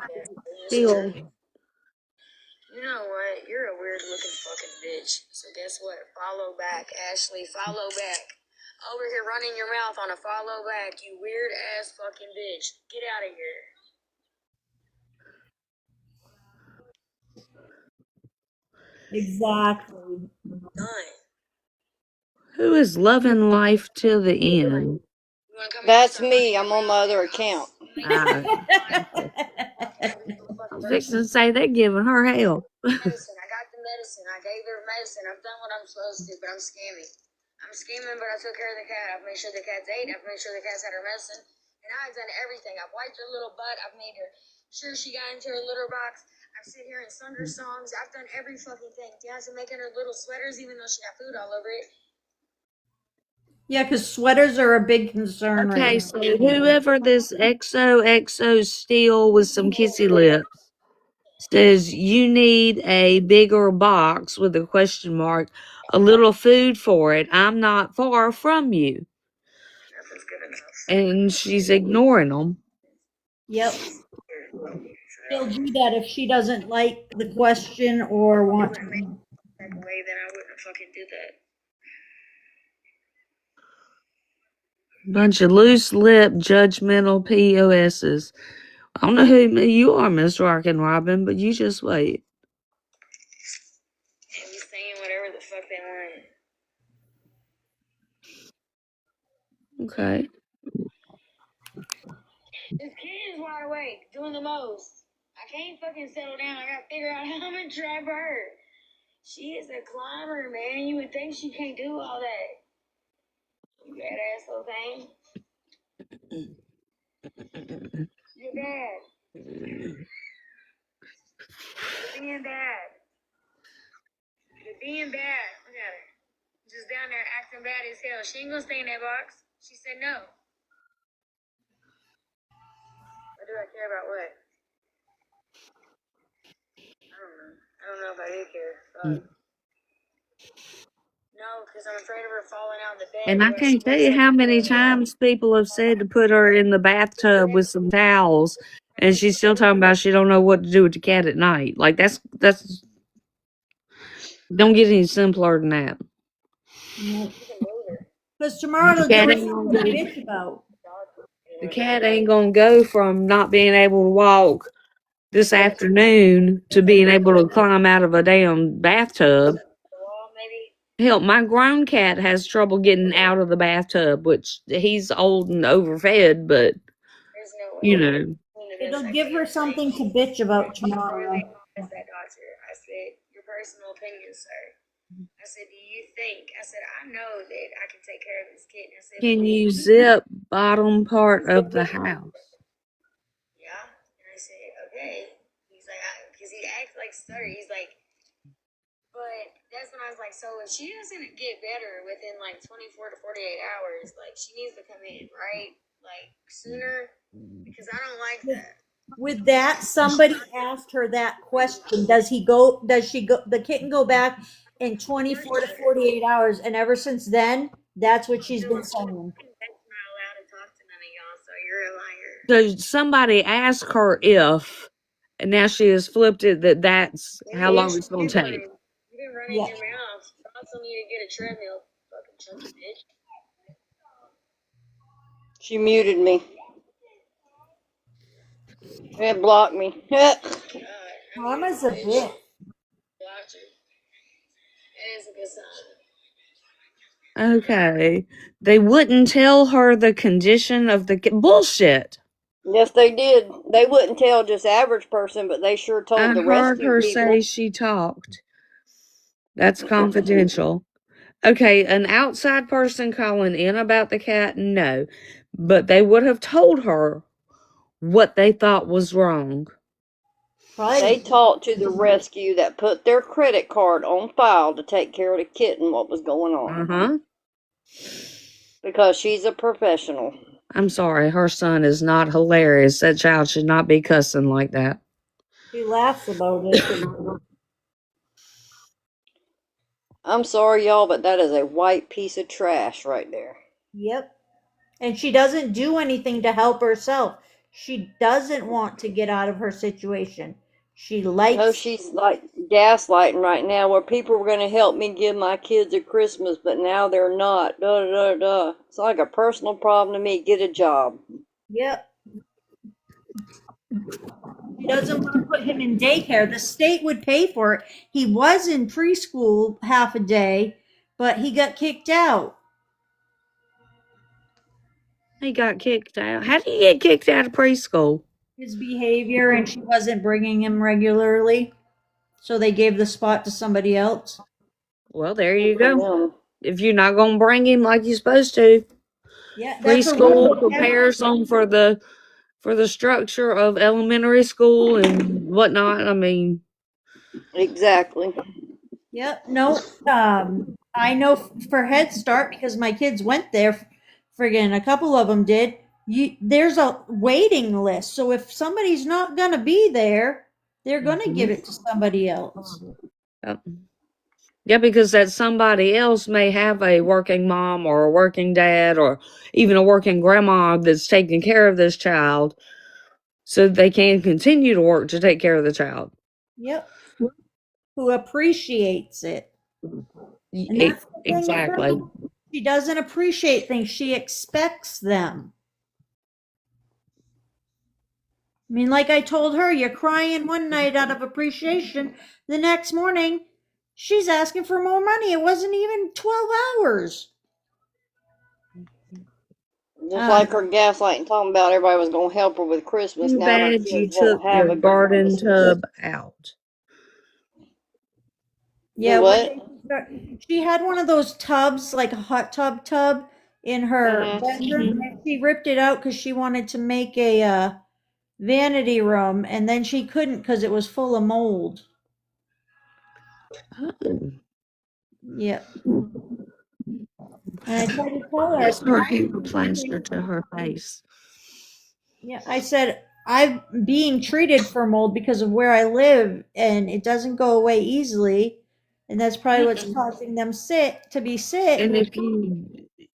still. You know what? You're a weird looking fucking bitch. So guess what? Follow back, Ashley. Follow back. Over here running your mouth on a follow back, you weird ass fucking bitch. Get out of here. Exactly. Done. Who is loving life till the end? That's me. I'm on my other account. I was fixing to say they're giving her hell. Medicine. I got the medicine. I gave her medicine. I've done what I'm supposed to, but I'm scamming. I'm scheming, but I took care of the cat. I've made sure the cat's ate. I've made sure the cat's had her medicine. And I've done everything. I've wiped her little butt. I've made her sure she got into her litter box. I've sit here and sung her songs. I've done every fucking thing. Down to making her little sweaters, even though she got food all over it. Yeah, because sweaters are a big concern Okay, right so now. whoever this XOXO steal with some kissy lips says you need a bigger box with a question mark, a little food for it. I'm not far from you. Nothing's good enough. And she's ignoring them. Yep. She'll do that if she doesn't like the question or want to. That way, then I wouldn't fucking do that. Bunch of loose lip, judgmental POSs. I don't know who you are, Miss Rockin' Robin, but you just wait. And be saying whatever the fuck they want. Okay. This kid is wide awake, doing the most. I can't fucking settle down. I gotta figure out how I'm gonna trap her. She is a climber, man. You would think she can't do all that. You bad asshole thing. You're bad. You're being bad. You're being bad. Look at her. Just down there acting bad as hell. She ain't gonna stay in that box. She said no. What do I care about what? I don't know if I do care. No, because I'm afraid of her falling out of the bed. And I can't tell you how many times people have said to put her in the bathtub with some towels, and she's still talking about she don't know what to do with the cat at night. Like that's don't get any simpler than that. Because tomorrow they'll give her something to bitch about. The cat ain't gonna go from not being able to walk this afternoon to being able to climb out of a damn bathtub. Hell, my grown cat has trouble getting out of the bathtub, which he's old and overfed, but you know. It'll give her something to bitch about tomorrow. That doctor. I said, your personal opinion, sir. I said, do you think? I said, I know that I can take care of this kitten. I said, Can you zip bottom part of the house? yeah. And I said, okay. He's like, because he acts like stutter. He's like, but that's when I was like, so if she doesn't get better within like 24 to 48 hours, like she needs to come in, right? Like sooner, because I don't like that. With that, somebody asked her that question. Does she go, the kitten go back in 24 to 48 hours? And ever since then, that's what she's been saying. That's not allowed to talk to none of y'all, so you're a liar. So somebody asked her if, and now she has flipped it that that's how long it's going to take. You've been running your mouth. I also need to get a treadmill, fucking chunky bitch. She muted me. It blocked me. Mama's a bitch. It is a good sign. Okay. They wouldn't tell her the condition of the bullshit. Yes, they did. They wouldn't tell just average person, but they sure told I the heard rescue her people. say she talked. That's confidential. Okay, an outside person calling in about the cat, no. But they would have told her what they thought was wrong. They talked to the rescue that put their credit card on file to take care of the kitten, what was going on. Because she's a professional. I'm sorry, her son is not hilarious. That child should not be cussing like that. She laughs about it. I'm sorry, y'all, but that is a white piece of trash right there. Yep. And she doesn't do anything to help herself. She doesn't want to get out of her situation. She likes. No, she's like gaslighting right now, where people were going to help me give my kids a Christmas, but now they're not. Duh, duh, duh, duh. It's like a personal problem to me. Get a job. Yep. She doesn't want to put him in daycare. The state would pay for it. He was in preschool half a day, but he got kicked out. He got kicked out. How did he get kicked out of preschool? His behavior, and she wasn't bringing him regularly. So they gave the spot to somebody else. Well, there you go. If you're not going to bring him like you're supposed to. Yeah, preschool prepares them for the structure of elementary school and whatnot. I mean, exactly. Yep. No. I know for Head Start because my kids went there. Friggin' a couple of them did. There's a waiting list. So if somebody's not gonna be there, they're gonna give it to somebody else. Yep. Yeah, because that somebody else may have a working mom or a working dad or even a working grandma that's taking care of this child, so they can continue to work to take care of the child. Yep. Who appreciates it. And that's the thing with her. Exactly. She doesn't appreciate things. She expects them. I mean, like I told her, you're crying one night out of appreciation. The next morning, she's asking for more money. It wasn't even 12 hours. Just like her gaslighting, talking about everybody was going to help her with Christmas. Too Now her bad you kids won't took have your a garden Christmas. tub out. Yeah, what? She had one of those tubs, like a hot tub in her bedroom, and she ripped it out because she wanted to make a vanity room, and then she couldn't because it was full of mold. Oh. Yep. And I tried to tell her. That's her hair plaster to her face. Yeah, I said, I'm being treated for mold because of where I live, and it doesn't go away easily. And that's probably what's causing them to be sick. And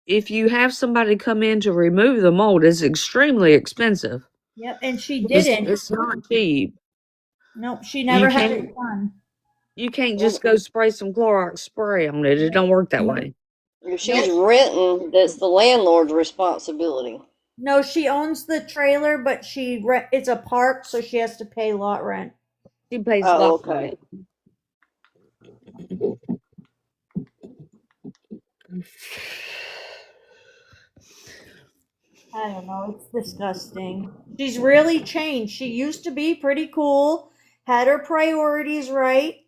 if you have somebody come in to remove the mold, it's extremely expensive. Yep, and she didn't. It's not cheap. Nope, she never had it done. You can't just go spray some Clorox spray on it. It don't work that way. If she's renting, that's the landlord's responsibility. No, she owns the trailer, but it's a park, so she has to pay lot rent. She pays lot rent. I don't know. It's disgusting. She's really changed. She used to be pretty cool, had her priorities right,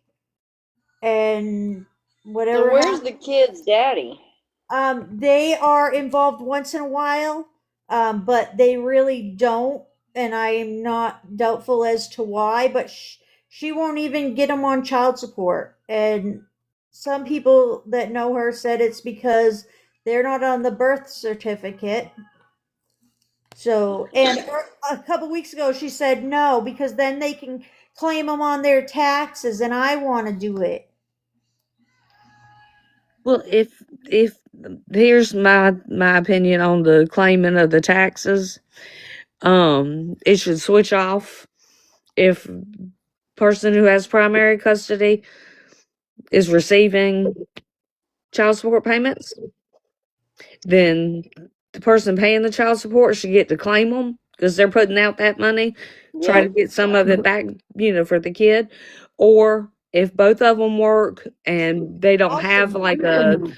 and whatever. So where's the kid's daddy? They are involved once in a while, but they really don't, and I am not doubtful as to why. But she won't even get them on child support, and some people that know her said it's because they're not on the birth certificate. So, and a couple weeks ago, she said no because then they can claim them on their taxes, and I want to do it. Well, if here's my opinion on the claiming of the taxes, it should switch off if person who has primary custody is receiving child support payments, then the person paying the child support should get to claim them because they're putting out that money, try to get some of it back, for the kid. Or if both of them work and they don't have like an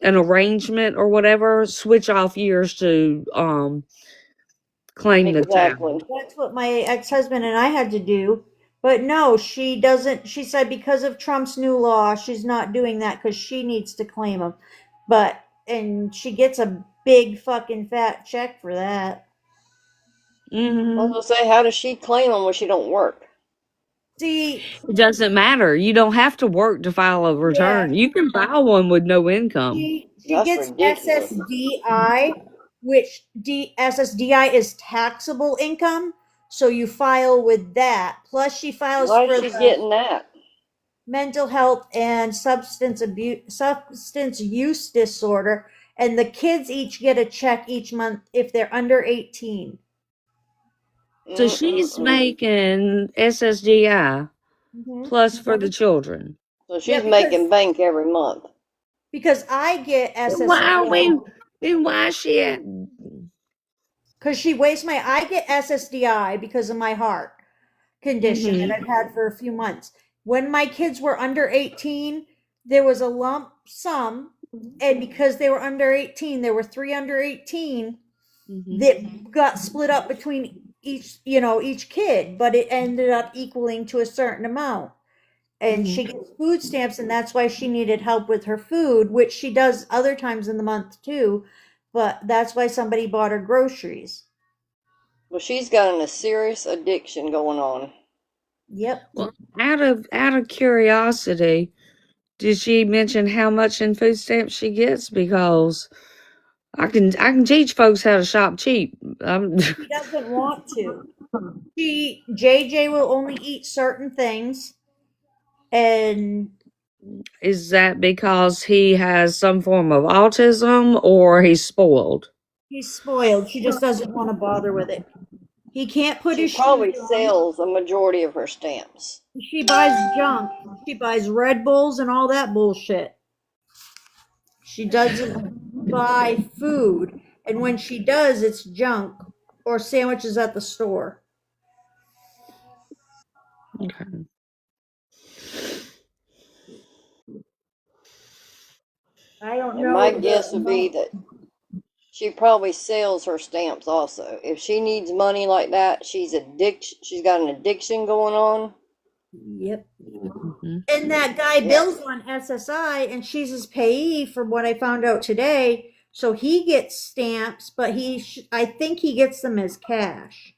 arrangement or whatever, switch off years to claim the child. That's what my ex-husband and I had to do. But no, she doesn't. She said because of Trump's new law, she's not doing that because she needs to claim them. And she gets a big fucking fat check for that. I was gonna say, how does she claim them when she don't work? See, it doesn't matter. You don't have to work to file a return. You can file one with no income. She gets SSDI, which SSDI is taxable income. So you file with that. Plus, she files Why for is she getting that? mental health and substance use disorder, and the kids each get a check each month if they're under 18. So she's making SSDI plus for the children. So she's making bank every month. Because I get SSDI. Why is she at? Because I get SSDI because of my heart condition that I've had for a few months. When my kids were under 18, there was a lump sum, and because they were under 18, there were 3 under 18 that got split up between each kid, but it ended up equaling to a certain amount. And she gets food stamps, and that's why she needed help with her food, which she does other times in the month too, but that's why somebody bought her groceries. Well, she's got a serious addiction going on. Yep. Well, out of curiosity, did she mention how much in food stamps she gets? Because I can teach folks how to shop cheap. She doesn't want to. JJ will only eat certain things, and is that because he has some form of autism or he's spoiled? he's spoiled. She just doesn't want to bother with it. He can't put his shoes on. She probably sells a majority of her stamps. She buys junk. She buys Red Bulls and all that bullshit. She doesn't buy food. And when she does, it's junk or sandwiches at the store. Okay. I don't know. And my guess would be that she probably sells her stamps also. If she needs money like that, she's got an addiction going on. Yep. And that guy Bill's on SSI, and she's his payee from what I found out today. So he gets stamps, but I think he gets them as cash.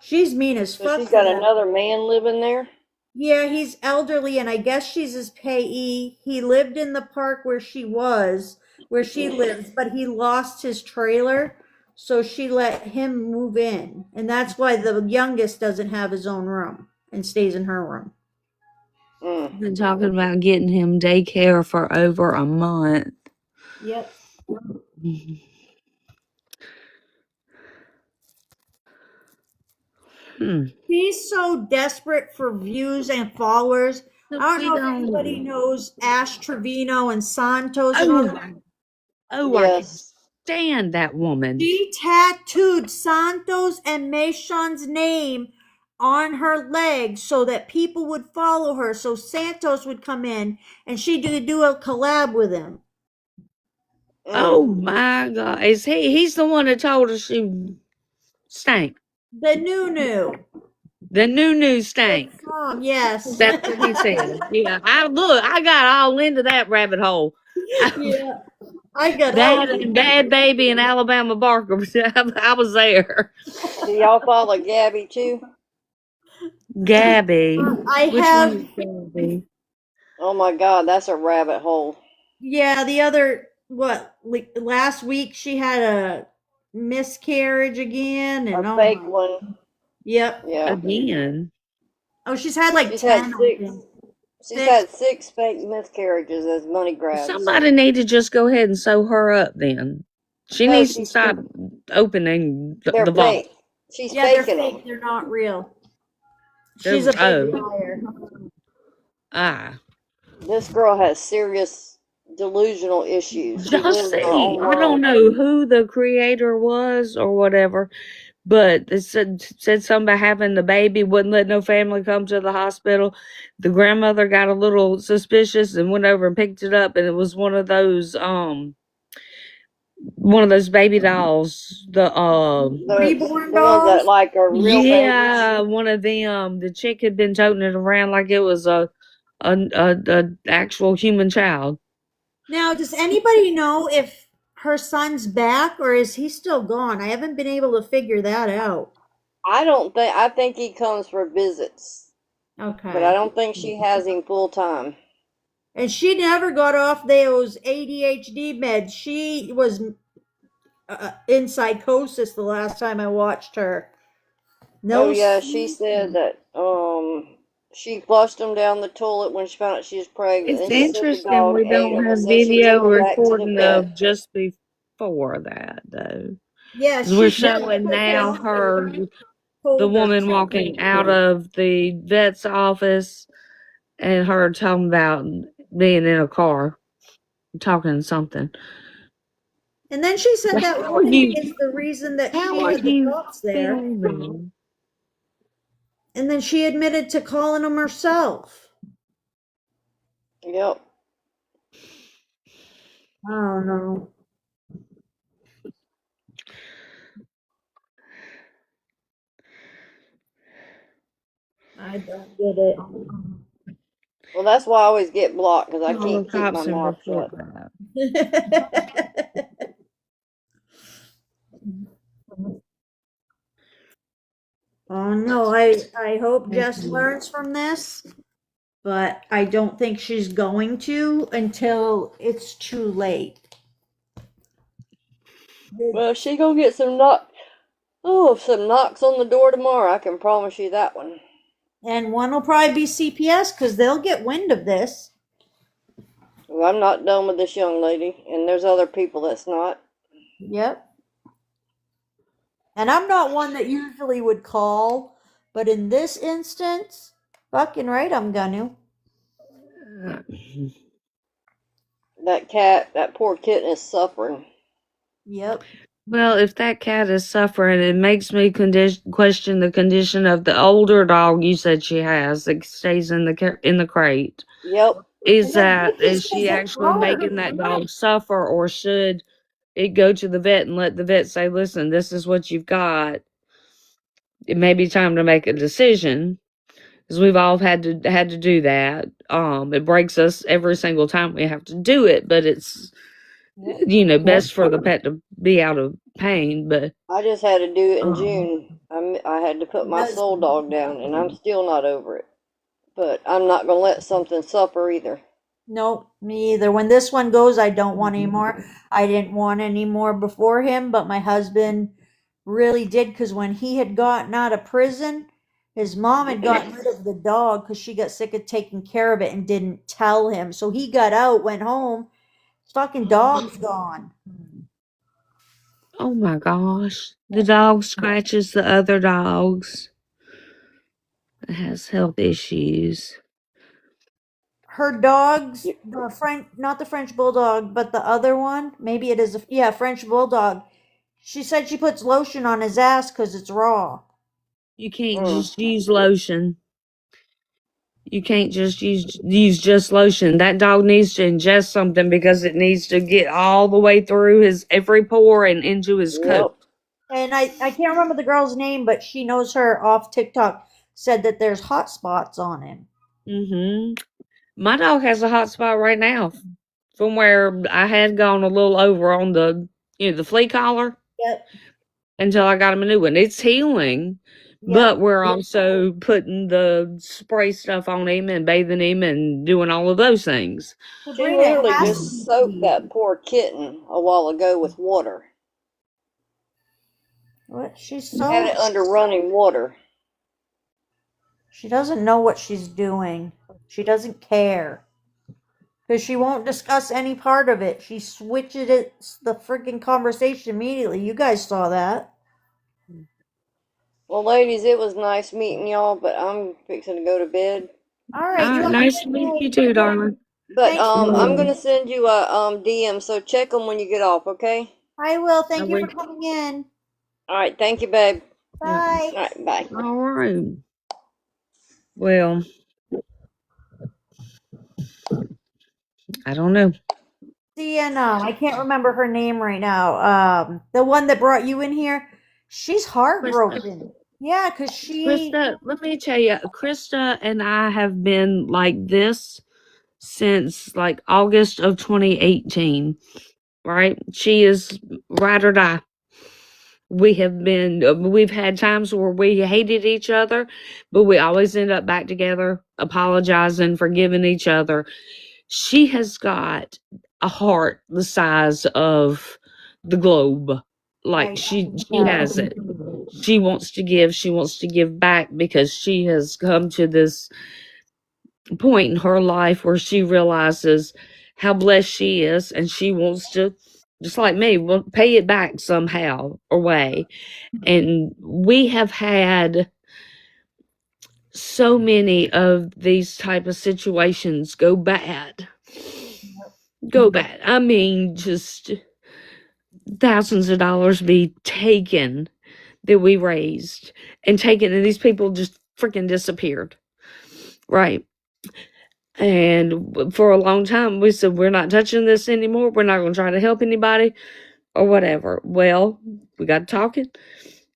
She's mean as fuck. So she's got another man living there? Yeah, he's elderly, and I guess she's his payee. He lived in the park where she lives, but he lost his trailer, so she let him move in. And that's why the youngest doesn't have his own room and stays in her room. Been talking about getting him daycare for over a month. Yep. He's so desperate for views and followers. I don't know if anybody knows Ash Trevino and Santos. I can stand that woman. She tattooed Santos and Meshon's name on her leg so that people would follow her. So Santos would come in and she'd do a collab with him. Oh my God. He's the one that told us she stank. The new. The new stank. Yes. That's what he said. Yeah, I got all into that rabbit hole. Yeah. I got That out. and Bad Baby and Alabama Barker. I was there. Do y'all follow Gabby too? Gabby. I Which have. one is Gabby? Oh my God, that's a rabbit hole. Yeah, the other last week she had a miscarriage again, and A fake one. Yep. Yeah. Again. Oh, she's had like She's 10. had six. She's had 6 fake miscarriages as money grabs. Somebody need to just go ahead and sew her up then. She No, needs to stop opening They're the vault. fake. She's they're faking fake. them. They're not real. She's a big liar. This girl has serious delusional issues. She lives in her own I don't world. know who the creator was or whatever, but it said something about having the baby, wouldn't let no family come to the hospital. The grandmother got a little suspicious and went over and picked it up, and it was one of those baby dolls. The reborn ones that like are real yeah, babies. one of them. The chick had been toting it around like it was a actual human child. Now, does anybody know if her son's back or is he still gone? I haven't been able to figure that out. I think he comes for visits. Okay. But I don't think she has him full time. And she never got off those ADHD meds. She was in psychosis the last time I watched her. No. Oh yeah, she said that she flushed him down the toilet when she found out she was pregnant. It's and she said the interesting dog we ate don't him, have and then she video took him back to the recording vet. of just before that though. Yeah, 'Cause we're showing now the woman walking out of the vet's office and her talking about being in a car, talking something. And then she said that How woman are you- is the reason that how she are had the you cops there. filming? And then she admitted to calling them herself. Yep. Oh no. I don't get it. Well, that's why I always get blocked, because I Call the can't keep my cops and mouth report shut. that. Oh no, I hope Jess learns from this, but I don't think she's going to until it's too late. Well, she gonna get some some knocks on the door tomorrow. I can promise you that one. And one will probably be CPS because they'll get wind of this. Well, I'm not done with this young lady, and there's other people that's not. Yep. And I'm not one that usually would call, but in this instance, fucking right, I'm gonna. That poor kitten is suffering. Yep. Well, if that cat is suffering, it makes me question the condition of the older dog you said she has that stays in the crate. Yep. Is she actually making that dog suffer, or should it go to the vet and let the vet say, "Listen, this is what you've got. It may be time to make a decision." Because we've all had to do that. It breaks us every single time we have to do it, but it's best for the pet to be out of pain. But I just had to do it in June. I had to put my soul dog down, and I'm still not over it. But I'm not gonna let something suffer either. Nope, me either. When this one goes, I don't want any more. I didn't want any more before him, but my husband really did, because when he had gotten out of prison, his mom had gotten rid of the dog because she got sick of taking care of it and didn't tell him. So he got out, went home, his fucking dog's gone. oh my gosh, the dog scratches the other dogs. It has health issues. Her dogs, not the French bulldog, but the other one, maybe it is French bulldog. She said she puts lotion on his ass because it's raw. You can't just use lotion. You can't just use just lotion. That dog needs to ingest something because it needs to get all the way through his every pore and into his coat. And I can't remember the girl's name, but she knows her off TikTok. said that there's hot spots on him. My dog has a hot spot right now from where I had gone a little over on the, the flea collar. Yep. Until I got him a new one. It's healing, but we're also putting the spray stuff on him and bathing him and doing all of those things. She literally just soaked that poor kitten a while ago with water. What? She's had it under running water. She doesn't know what she's doing. She doesn't care. Because she won't discuss any part of it. She switches the freaking conversation immediately. You guys saw that. Well, ladies, it was nice meeting y'all, but I'm fixing to go to bed. All right. Nice to meet you too, darling. But I'm gonna send you a DM, so check them when you get off, okay? I will. Thank you for coming in. All right, thank you, babe. Bye. All right, bye. All right. Well, I don't know. Sienna, I can't remember her name right now. The one that brought you in here, she's heartbroken. Yeah, because Krista, let me tell you, Krista and I have been like this since like August of 2018, right? She is ride or die. We've had times where we hated each other, but we always end up back together, apologizing, forgiving each other. She has got a heart the size of the globe. Like she has it. She wants to give back because she has come to this point in her life where she realizes how blessed she is, and she wants to, just like me, pay it back somehow or way. And we have had so many of these type of situations go bad. I mean, just thousands of dollars be taken that we raised and these people just freaking disappeared. Right. And for a long time, we said, we're not touching this anymore. We're not going to try to help anybody or whatever. Well, we got talking.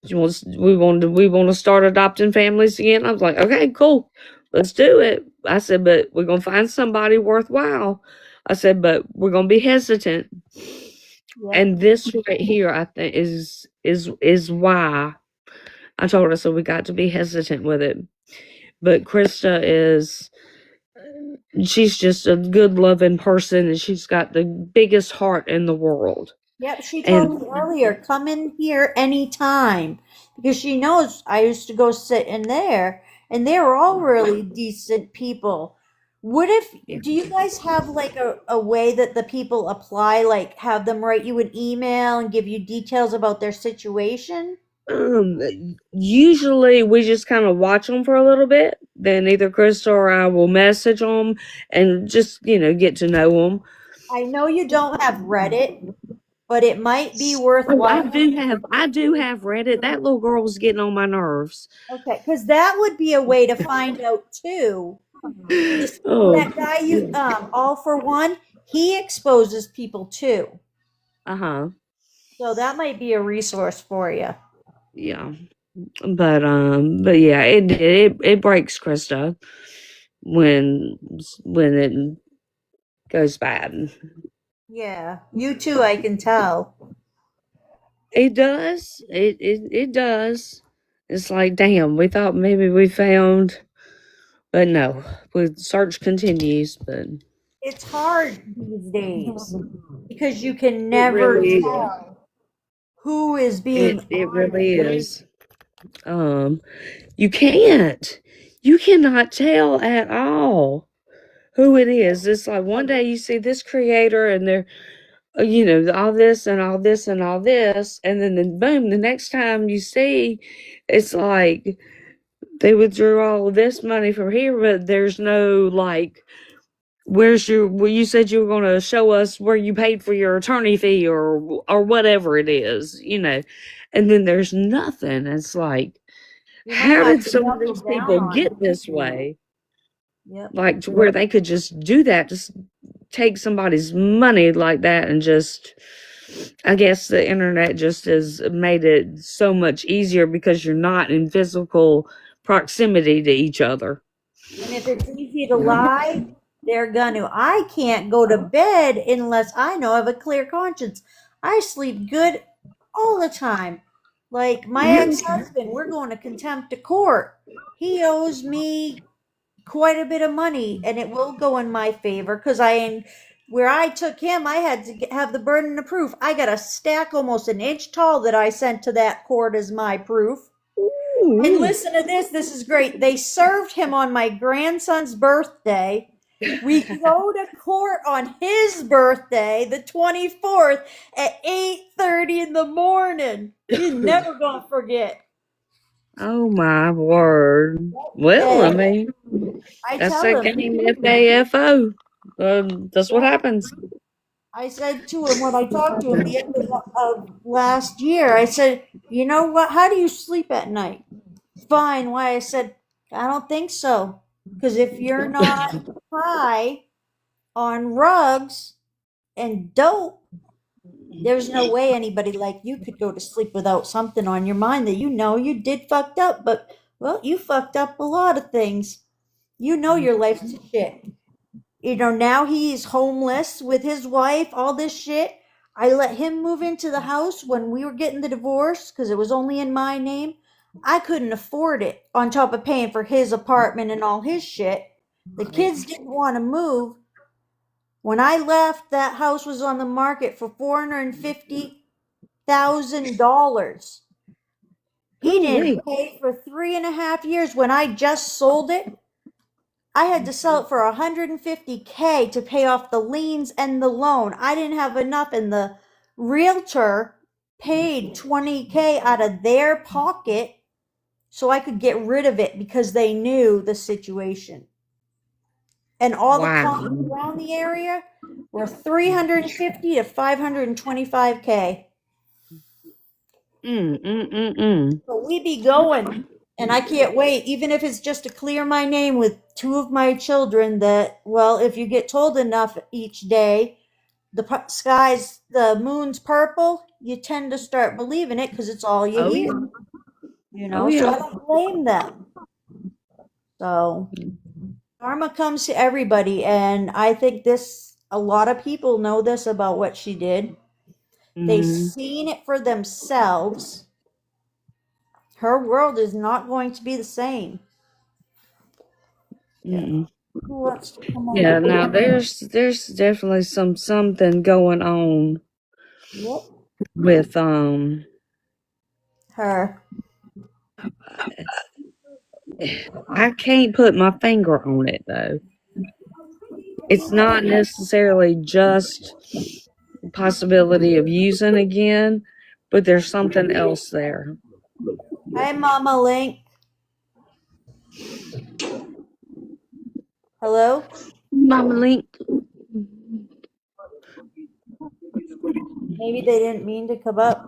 We want to start adopting families again. I was like, okay, cool. Let's do it. I said, but we're going to find somebody worthwhile. I said, but we're going to be hesitant. Yeah. And this right here, I think, is why I told her, so we got to be hesitant with it. But Krista she's just a good, loving person, and she's got the biggest heart in the world. Yep, she told me earlier, come in here anytime, because she knows I used to go sit in there, and they were all really decent people. Do you guys have like a way that the people apply, like have them write you an email and give you details about their situation? Usually we just kind of watch them for a little bit. Then either Krista or I will message them and just, get to know them. I know you don't have Reddit, but it might be worthwhile. I do have Reddit. That little girl was getting on my nerves. Okay, because that would be a way to find out too. That guy you All for One, he exposes people too. So that might be a resource for you. Yeah, but yeah, it breaks Krista when it goes bad. Yeah, you too. I can tell. It does. It does. It's like, damn, we thought maybe we found, but no, the search continues. But it's hard these days because you can never tell who is being. It really is. You cannot tell at all who it is. It's like one day you see this creator and they're, all this and all this and all this, and then boom, the next time you see, it's like they withdrew all of this money from here, but there's no like, you said you were going to show us where you paid for your attorney fee or whatever it is, and then there's nothing. It's like, how did some of these people get this way? Yep. Like to where they could just do that, just take somebody's money like that, and just, I guess the internet just has made it so much easier because you're not in physical proximity to each other. And if it's easy to lie, they're gonna. I can't go to bed unless I know I have a clear conscience. I sleep good all the time. Like my ex-husband, we're going to contempt of court. He owes me quite a bit of money, and it will go in my favor because where I took him, I had to have the burden of proof. I got a stack almost an inch tall that I sent to that court as my proof. And listen to this. This is great. They served him on my grandson's birthday. We go to court on his birthday, the 24th, at 8:30 in the morning. He's never going to forget. Oh, my word. Well, I mean, that's that game FAFO. That's what happens. I said to him when I talked to him the end of last year, I said, you know what? How do you sleep at night? Fine. Why? I said, I don't think so. Because if you're not high on rugs and dope, there's no way anybody like you could go to sleep without something on your mind that you know you did fucked up. But, well, you fucked up a lot of things. You know your life's a shit. You know, now he's homeless with his wife, all this shit. I let him move into the house when we were getting the divorce because it was only in my name. I couldn't afford it on top of paying for his apartment and all his shit. The kids didn't want to move. When I left, that house was on the market for $450,000. He didn't pay for 3.5 years. When I just sold it, I had to sell it for $150K to pay off the liens and the loan. I didn't have enough, and the realtor paid $20K out of their pocket so I could get rid of it because they knew the situation. And all the costs around the area were $350 to $525K. So we be going, and I can't wait, even if it's just to clear my name with 2 of my children that, well, if you get told enough each day, the moon's purple, you tend to start believing it because it's all you hear. Yeah. You know, so I don't blame them. So karma comes to everybody, and I think a lot of people know this about what she did. They've seen it for themselves. Her world is not going to be the same. Who wants to come on? Yeah, now there's definitely something going on. Yep. With her. I can't put my finger on it though. It's not necessarily just possibility of using again, but there's something else there. Hi, Mama Link. Hello? Mama Link. Maybe they didn't mean to come up.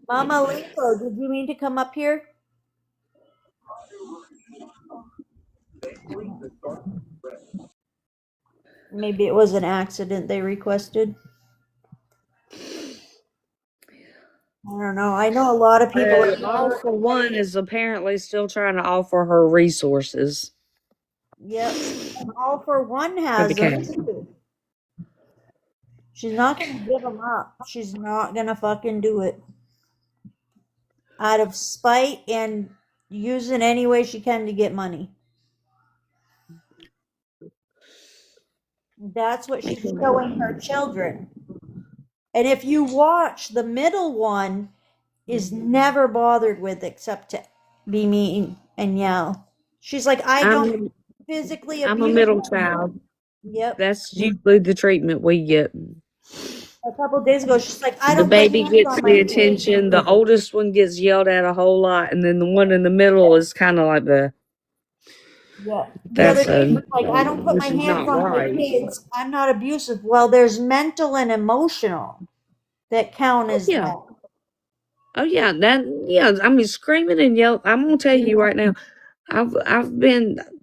Mama Linko, did you mean to come up here? Maybe it was an accident they requested. I don't know. I know a lot of people. All for One is apparently still trying to offer her resources. Yep. All for One has them too. She's not going to give them up. She's not going to fucking do it. Out of spite and using any way she can to get money. That's what she's showing her children. And if you watch, the middle one is never bothered with except to be mean and yell. She's like, I don't physically abuse. I'm a middle child. Yep. That's usually the treatment we get. A couple of days ago, she's like, I don't. The baby gets the attention. The oldest one gets yelled at a whole lot, and then the one in the middle is kind of like the. Yeah. The other day, like, I don't put my hands on my kids. I'm not abusive. Well, there's mental and emotional that count as that. Oh yeah, I mean, screaming and yelling. I'm gonna tell you right now, I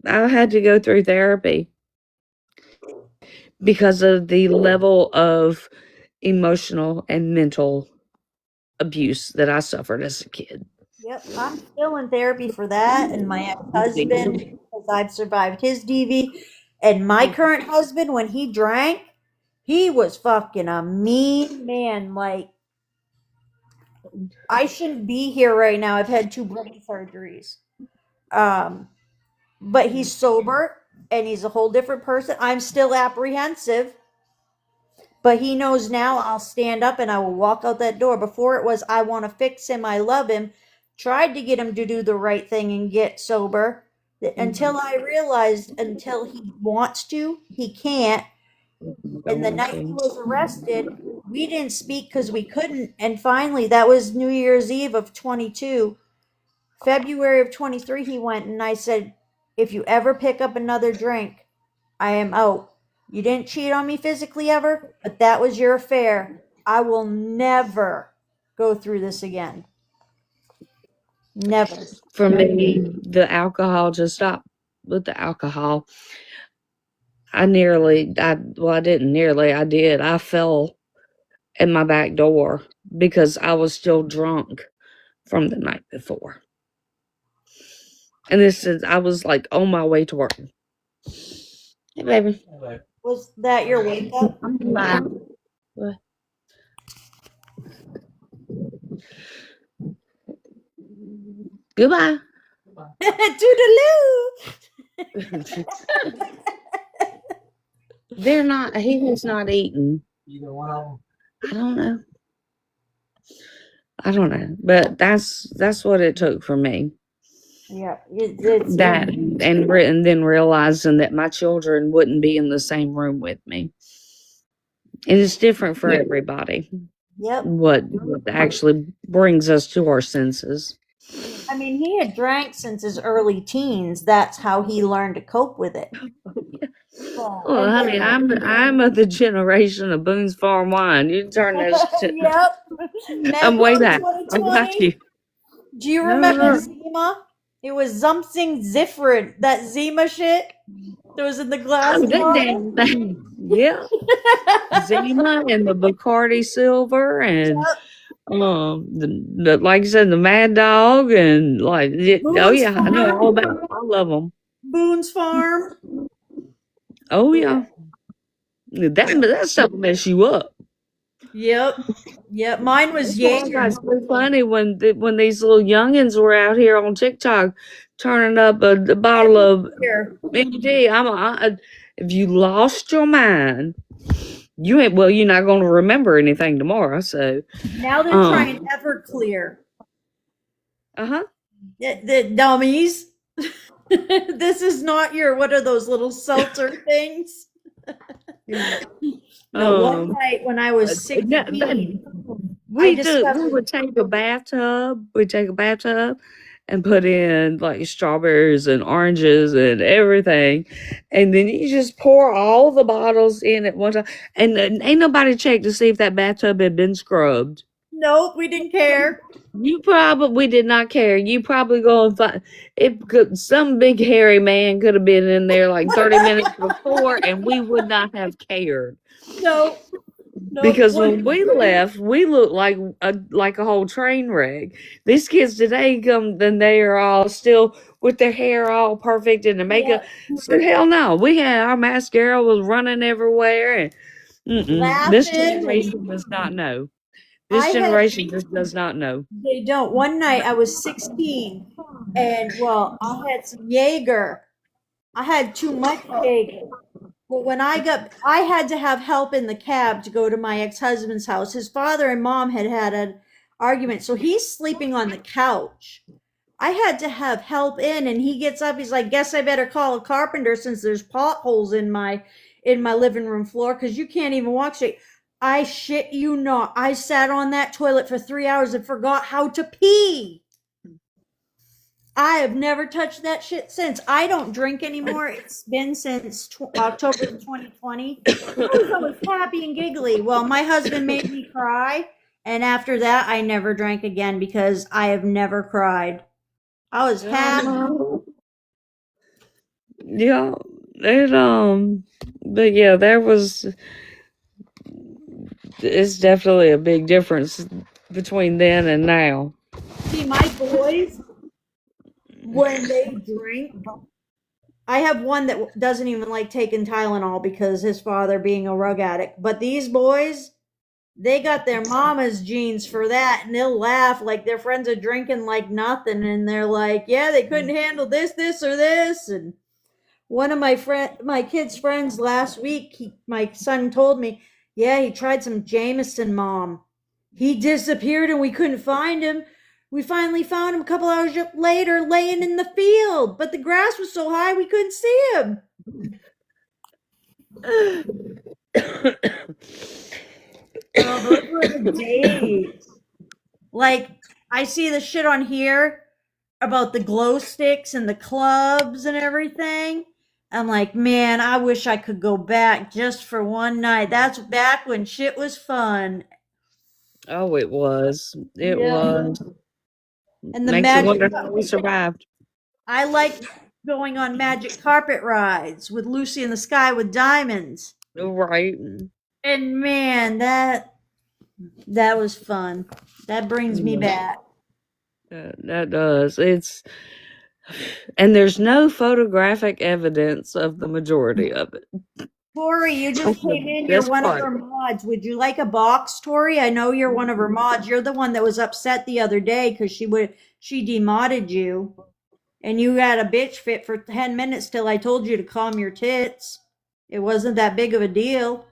had to go through therapy because of the level of emotional and mental abuse that I suffered as a kid. Yep, I'm still in therapy for that, and my ex-husband, because I've survived his DV, and my current husband, when he drank, he was fucking a mean man. Like, I shouldn't be here right now. I've had 2 brain surgeries. Um, but he's sober, and he's a whole different person. I'm still apprehensive, but he knows now I'll stand up and I will walk out that door. Before it was, I want to fix him, I love him. Tried to get him to do the right thing and get sober. Until I realized, until he wants to, he can't. And the night he was arrested, we didn't speak because we couldn't. And finally, that was New Year's Eve of 22. February of 23, he went, and I said, if you ever pick up another drink, I am out. You didn't cheat on me physically ever, but that was your affair. I will never go through this again. Never. For me, the alcohol just stopped with the alcohol. I did. I did. I fell at my back door because I was still drunk from the night before. And I was like on my way to work. Hey, baby. Was that your wake up? Bye. What? Goodbye. Toodaloo. They're not. He was not eating. I don't know. But that's what it took for me. Yeah, it's That and then realizing that my children wouldn't be in the same room with me. And it's different for everybody. Yep. What actually brings us to our senses. I mean, he had drank since his early teens. That's how he learned to cope with it. Well, honey, I'm of the generation of Boone's Farm wine. You turn this. Yep. I'm way back. I got you. Do you remember Zima? It was something different. That Zima shit that was in the glass bottle. Damn thing. Yeah. Zima and the Bacardi Silver and the like I said, the Mad Dog and like oh yeah, I know all about all of them. Boone's Farm. Oh yeah. That stuff mess you up. Yep. Mine was Jaeger. It's so funny when these little youngins were out here on TikTok turning up a bottle of MD. If you lost your mind, you're not going to remember anything tomorrow. So now they're trying Everclear. The dummies. This is not your. What are those little seltzer things? No, one night when I was 16, we would take a bathtub. We'd take a bathtub and put in like strawberries and oranges and everything, and then you just pour all the bottles in at one time. And ain't nobody checked to see if that bathtub had been scrubbed. Nope, we didn't care. We did not care. You probably go and find some big hairy man could have been in there like 30 minutes before, and we would not have cared. No. Because when we left, we looked like a whole train wreck. These kids today then they are all still with their hair all perfect and their makeup. So hell no, we had our mascara was running everywhere, and this generation does not know. This generation just does not know. They don't. One night I was 16, and I had some Jaeger. I had too much Jaeger. But when I had to have help in the cab to go to my ex-husband's house. His father and mom had an argument, so he's sleeping on the couch. I had to have help in, and he gets up. He's like, "Guess I better call a carpenter since there's potholes in my living room floor because you can't even walk straight." I shit you not. I sat on that toilet for 3 hours and forgot how to pee. I have never touched that shit since. I don't drink anymore. It's been since October 2020. I was happy and giggly. Well, my husband made me cry. And after that, I never drank again because I have never cried. I was happy. Yeah. But yeah, it's definitely a big difference between then and now. See, my boys, when they drink, I have one that doesn't even like taking Tylenol because his father being a rug addict. But these boys, they got their mama's genes for that, and they'll laugh like their friends are drinking like nothing, and they're like, "Yeah, they couldn't handle this, this, or this." And one of my kid's friends last week, my son told me, "Yeah, he tried some Jameson, Mom. He disappeared, and we couldn't find him. We finally found him a couple hours later, laying in the field, but the grass was so high we couldn't see him." Oh, those were the days. Like, I see the shit on here about the glow sticks and the clubs and everything. I'm like, man, I wish I could go back just for one night. That's back when shit was fun. Oh, it was. It Yeah. was. And the Makes you magic. wonder how we survived. I like going on magic carpet rides with Lucy in the Sky with Diamonds. Right. And man, that was fun. That brings me back. That does. And there's no photographic evidence of the majority of it. Tori, you just came in. You're one of her mods. Would you like a box, Tori? I know you're one of her mods. You're the one that was upset the other day because she demodded you, and you had a bitch fit for 10 minutes till I told you to calm your tits. It wasn't that big of a deal.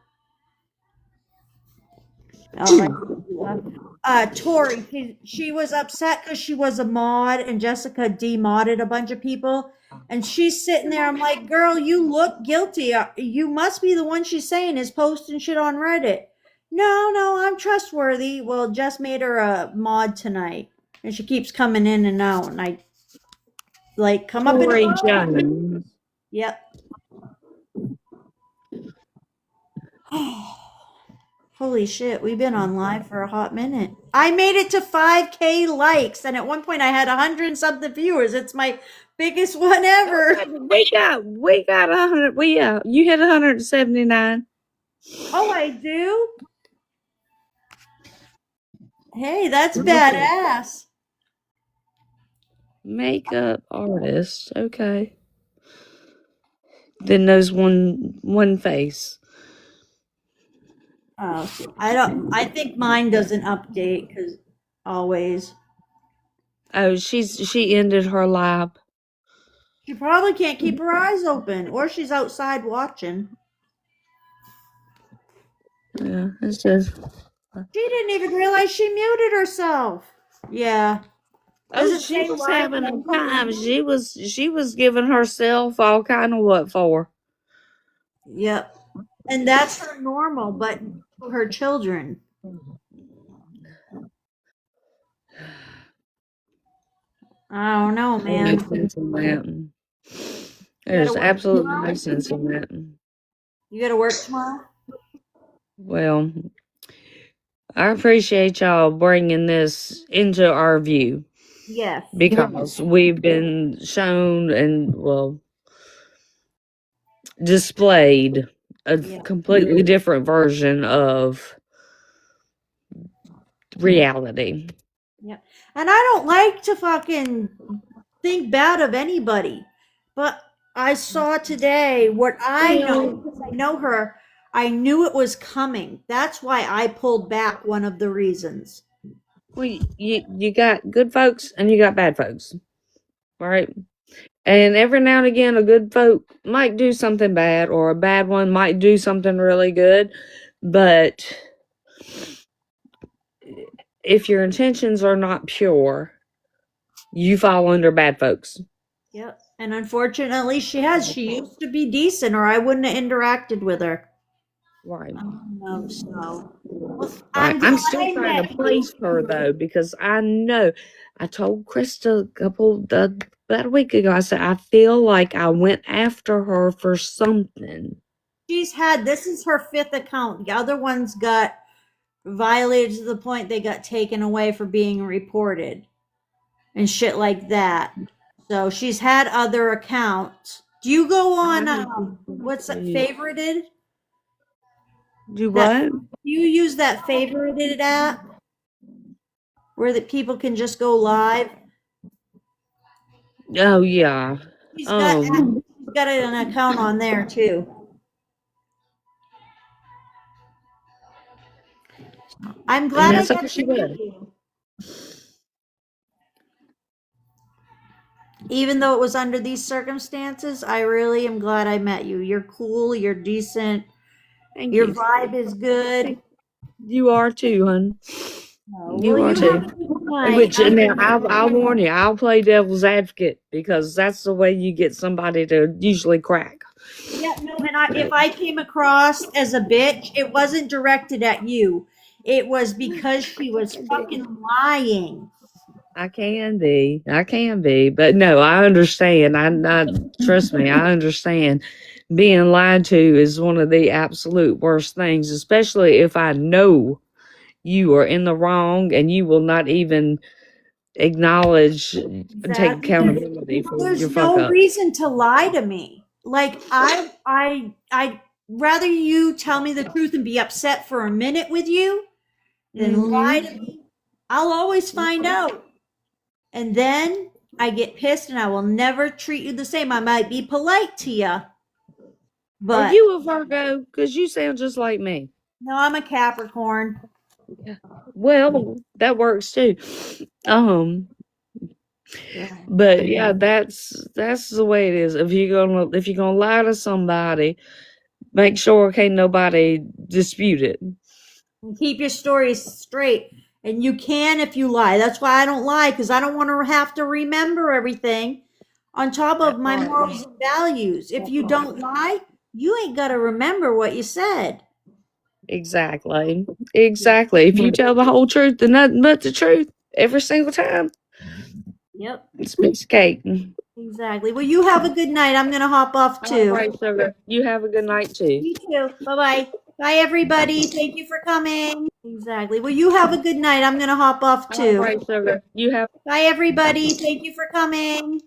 Tori, she was upset because she was a mod and Jessica demodded a bunch of people. And she's sitting there. I'm like, girl, you look guilty. You must be the one she's saying is posting shit on Reddit. No, I'm trustworthy. Well, Jess made her a mod tonight. And she keeps coming in and out. And I, like, come up Tori and Jones. Yep. Holy shit, we've been on live for a hot minute. I made it to 5K likes, and at one point I had 100 and something viewers. It's my biggest one ever. We got 100. You hit 179. Oh, I do? Hey, that's badass. Makeup artist. Okay. Then there's one face. Oh, I think mine doesn't update because always. Oh, she ended her live. She probably can't keep her eyes open, or she's outside watching. Yeah, it's just. She didn't even realize she muted herself. Yeah. Oh, she was having a time. She was giving herself all kind of what for. Yep. And that's her normal, but to her children. I don't know, man. There's absolutely no sense in that. You gotta work tomorrow? Well, I appreciate y'all bringing this into our view. Yes. Because we've been shown and, well, displayed a completely different version of reality. Yeah. And I don't like to fucking think bad of anybody. But I saw today what I know, because I know her, I knew it was coming. That's why I pulled back, one of the reasons. Well, you got good folks and you got bad folks, right? And every now and again, a good folk might do something bad, or a bad one might do something really good. But if your intentions are not pure, you fall under bad folks. Yep. And unfortunately, she has. She used to be decent, or I wouldn't have interacted with her. Right. So. Right. I'm still trying to place her though, because I know I told Krista about a week ago. I said I feel like I went after her for something. This is her 5th account. The other ones got violated to the point they got taken away for being reported and shit like that. So she's had other accounts. Do you go on what's that, favorited? Do what? Do you use that favorited app? where the people can just go live? Oh yeah. She's got an account on there too. I'm glad I that's got how she to meet was. you. Even though it was under these circumstances, I really am glad I met you. You're cool, you're decent, Thank your you. vibe is good. You are too, hon. Oh, You well, are you too. have a good night. Which now I'll warn you, I'll play devil's advocate because that's the way you get somebody to usually crack. Yeah, no, and if I came across as a bitch, it wasn't directed at you. It was because she was fucking lying. I can be, but no, I understand. I trust me, I understand. Being lied to is one of the absolute worst things, especially if I know you are in the wrong and you will not even acknowledge and take Exactly. accountability for There's your fuck no up. reason to lie to me. Like I'd rather you tell me the truth and be upset for a minute with you than lie to me. I'll always find out. And then I get pissed and I will never treat you the same. I might be polite to you. Are But you a Virgo? Because you sound just like me. no, I'm a Capricorn. Well, that works too. But yeah, that's the way it is. If you're gonna lie to somebody, make sure can't nobody dispute it. And keep your stories straight. And you can if you lie. That's why I don't lie, because I don't want to have to remember everything on top of my morals and values. If you don't lie, you ain't got to remember what you said. Exactly. If you tell the whole truth and nothing but the truth every single time, Yep. it's a piece of cake. Exactly. Well, you have a good night. I'm going to hop off too. All right, sugar. You have a good night too. You too. Bye-bye. Bye, everybody. Thank you for coming. Exactly. Well, you have a good night. I'm going to hop off too. All right, sugar. You have. Bye, everybody. Thank you for coming.